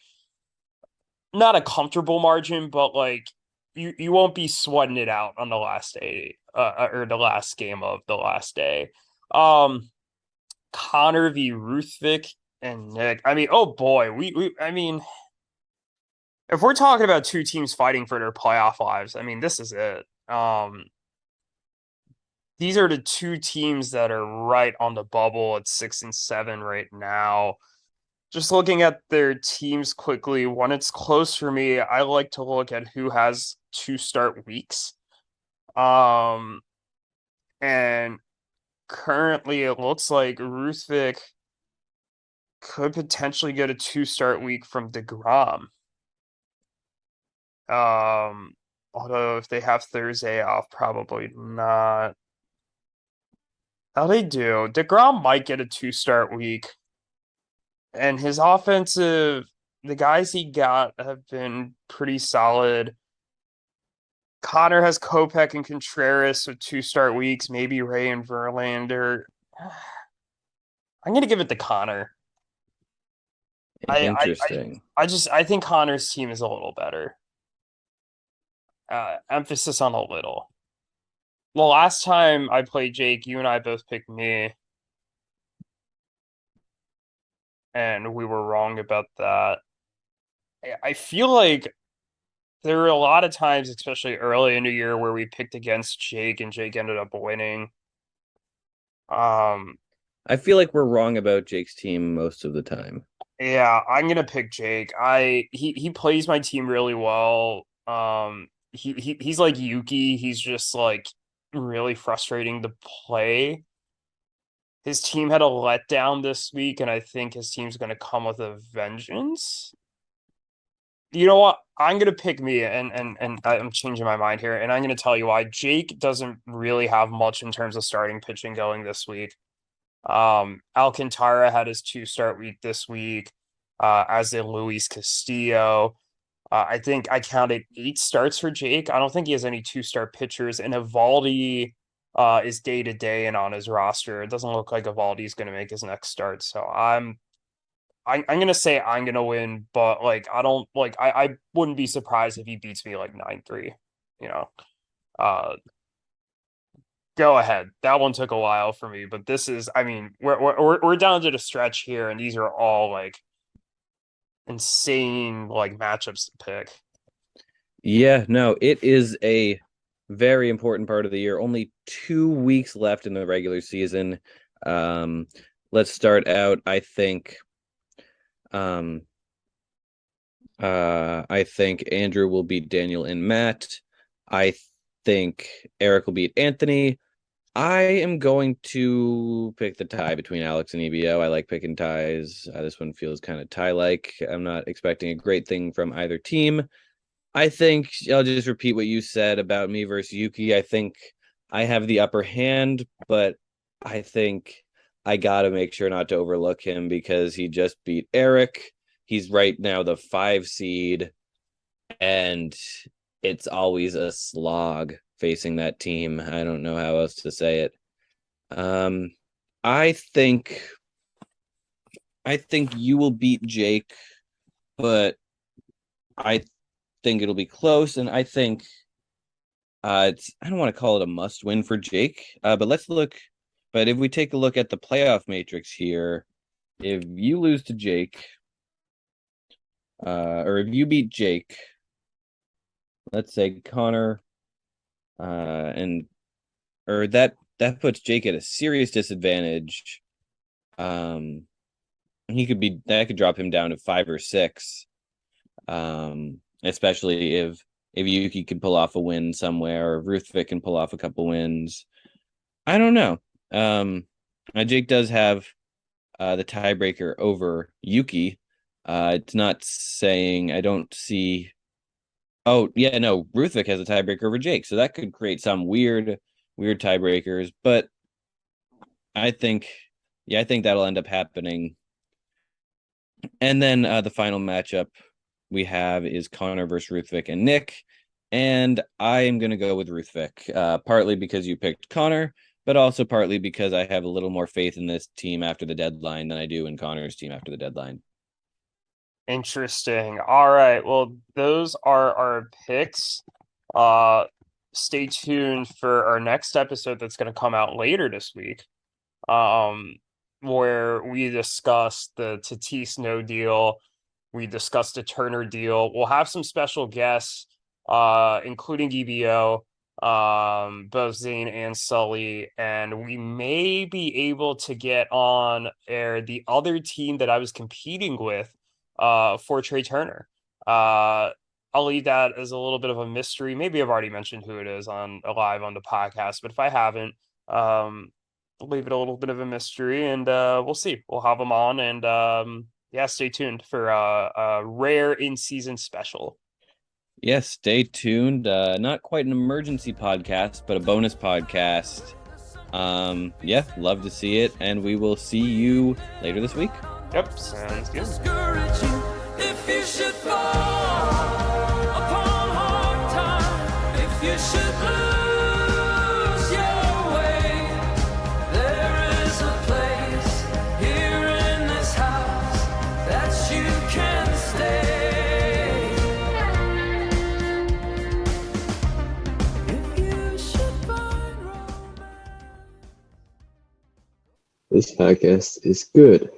not a comfortable margin, but like you won't be sweating it out on the last day or the last game of the last day. Um, Conor v Ruthvik and Nick. I mean, oh boy, we I mean, if we're talking about two teams fighting for their playoff lives, I mean, this is it. These are the two teams that are right on the bubble at 6 and 7 right now. Just looking at their teams quickly, when it's close for me, I like to look at who has 2 start weeks. Um, and currently it looks like Ruthvik could potentially get a 2 start week from DeGrom. Although if they have Thursday off, probably not. Oh, they do. DeGrom might get a 2 start week. And his offensive, the guys he got have been pretty solid. Conor has Kopech and Contreras with 2-start weeks, maybe Ray and Verlander. I'm gonna give it to Conor. I I Interesting. I think Conor's team is a little better. Emphasis on a little. The last time I played Jake, you and I both picked me, and we were wrong about that. I feel like there were a lot of times, especially early in the year, where we picked against Jake and Jake ended up winning. Um, I feel like we're wrong about Jake's team most of the time. yeah, I'm gonna pick Jake. He plays my team really well. He's like Yuki. He's just like really frustrating to play. His team had a letdown this week, and I think his team's gonna come with a vengeance. You know what? I'm gonna pick me, and I'm changing my mind here, and I'm gonna tell you why. Jake doesn't really have much in terms of starting pitching going this week. Alcantara had his 2-start week this week, as did Luis Castillo. I think I counted 8 starts for Jake. I don't think he has any 2-start pitchers, and Evaldi is day to day and on his roster. It doesn't look like Evaldi's going to make his next start. So I'm gonna say I'm gonna win, but like I don't like I wouldn't be surprised if he beats me like 9-3. You know, uh, go ahead. That one took a while for me, but this is I mean we're down to the stretch here, and these are all like insane like matchups to pick. Yeah, no, it is a very important part of the year. Only 2 weeks left in the regular season. Let's start out. I think Andrew will beat Daniel and Matt. I think Erik will beat Anthony. I am going to pick the tie between Alex and EBO. I like picking ties. This one feels kind of tie-like. I'm not expecting a great thing from either team. I think I'll just repeat what you said about me versus Yuki. I think I have the upper hand, but I think I got to make sure not to overlook him because he just beat Erik. He's right now the 5 seed, and it's always a slog facing that team. I don't know how else to say it. I think you will beat Jake, but I think it'll be close, and I think I don't want to call it a must win for Jake, but let's look. But if we take a look at the playoff matrix here, if you lose to Jake, or if you beat Jake, let's say Conor, or that puts Jake at a serious disadvantage. He could drop him down to 5 or 6. Especially if Yuki can pull off a win somewhere, or Ruthvik can pull off a couple wins. I don't know. Jake does have the tiebreaker over Yuki. It's not saying I don't see. Oh yeah, no, Ruthvik has a tiebreaker over Jake, so that could create some weird tiebreakers. But I think that'll end up happening. And then the final matchup we have is Conor versus Ruthvik and Nick. And I am going to go with Ruthvik, partly because you picked Conor, but also partly because I have a little more faith in this team after the deadline than I do in Conor's team after the deadline. Interesting. All right. Well, those are our picks. Stay tuned for our next episode that's going to come out later this week. Where we discuss the Tatis no deal. We discussed the Turner deal. We'll have some special guests, including EBO, both Zane and Sully, and we may be able to get on air the other team that I was competing with, for Trey Turner. I'll leave that as a little bit of a mystery. Maybe I've already mentioned who it is live on the podcast, but if I haven't, I'll leave it a little bit of a mystery, and we'll see. We'll have them on, and yeah, stay tuned for a rare in-season special. Yes, stay tuned. Not quite an emergency podcast, but a bonus podcast. Yeah, love to see it, and we will see you later this week. Yep, sounds good. If you should fall upon hard time, if you this podcast is good.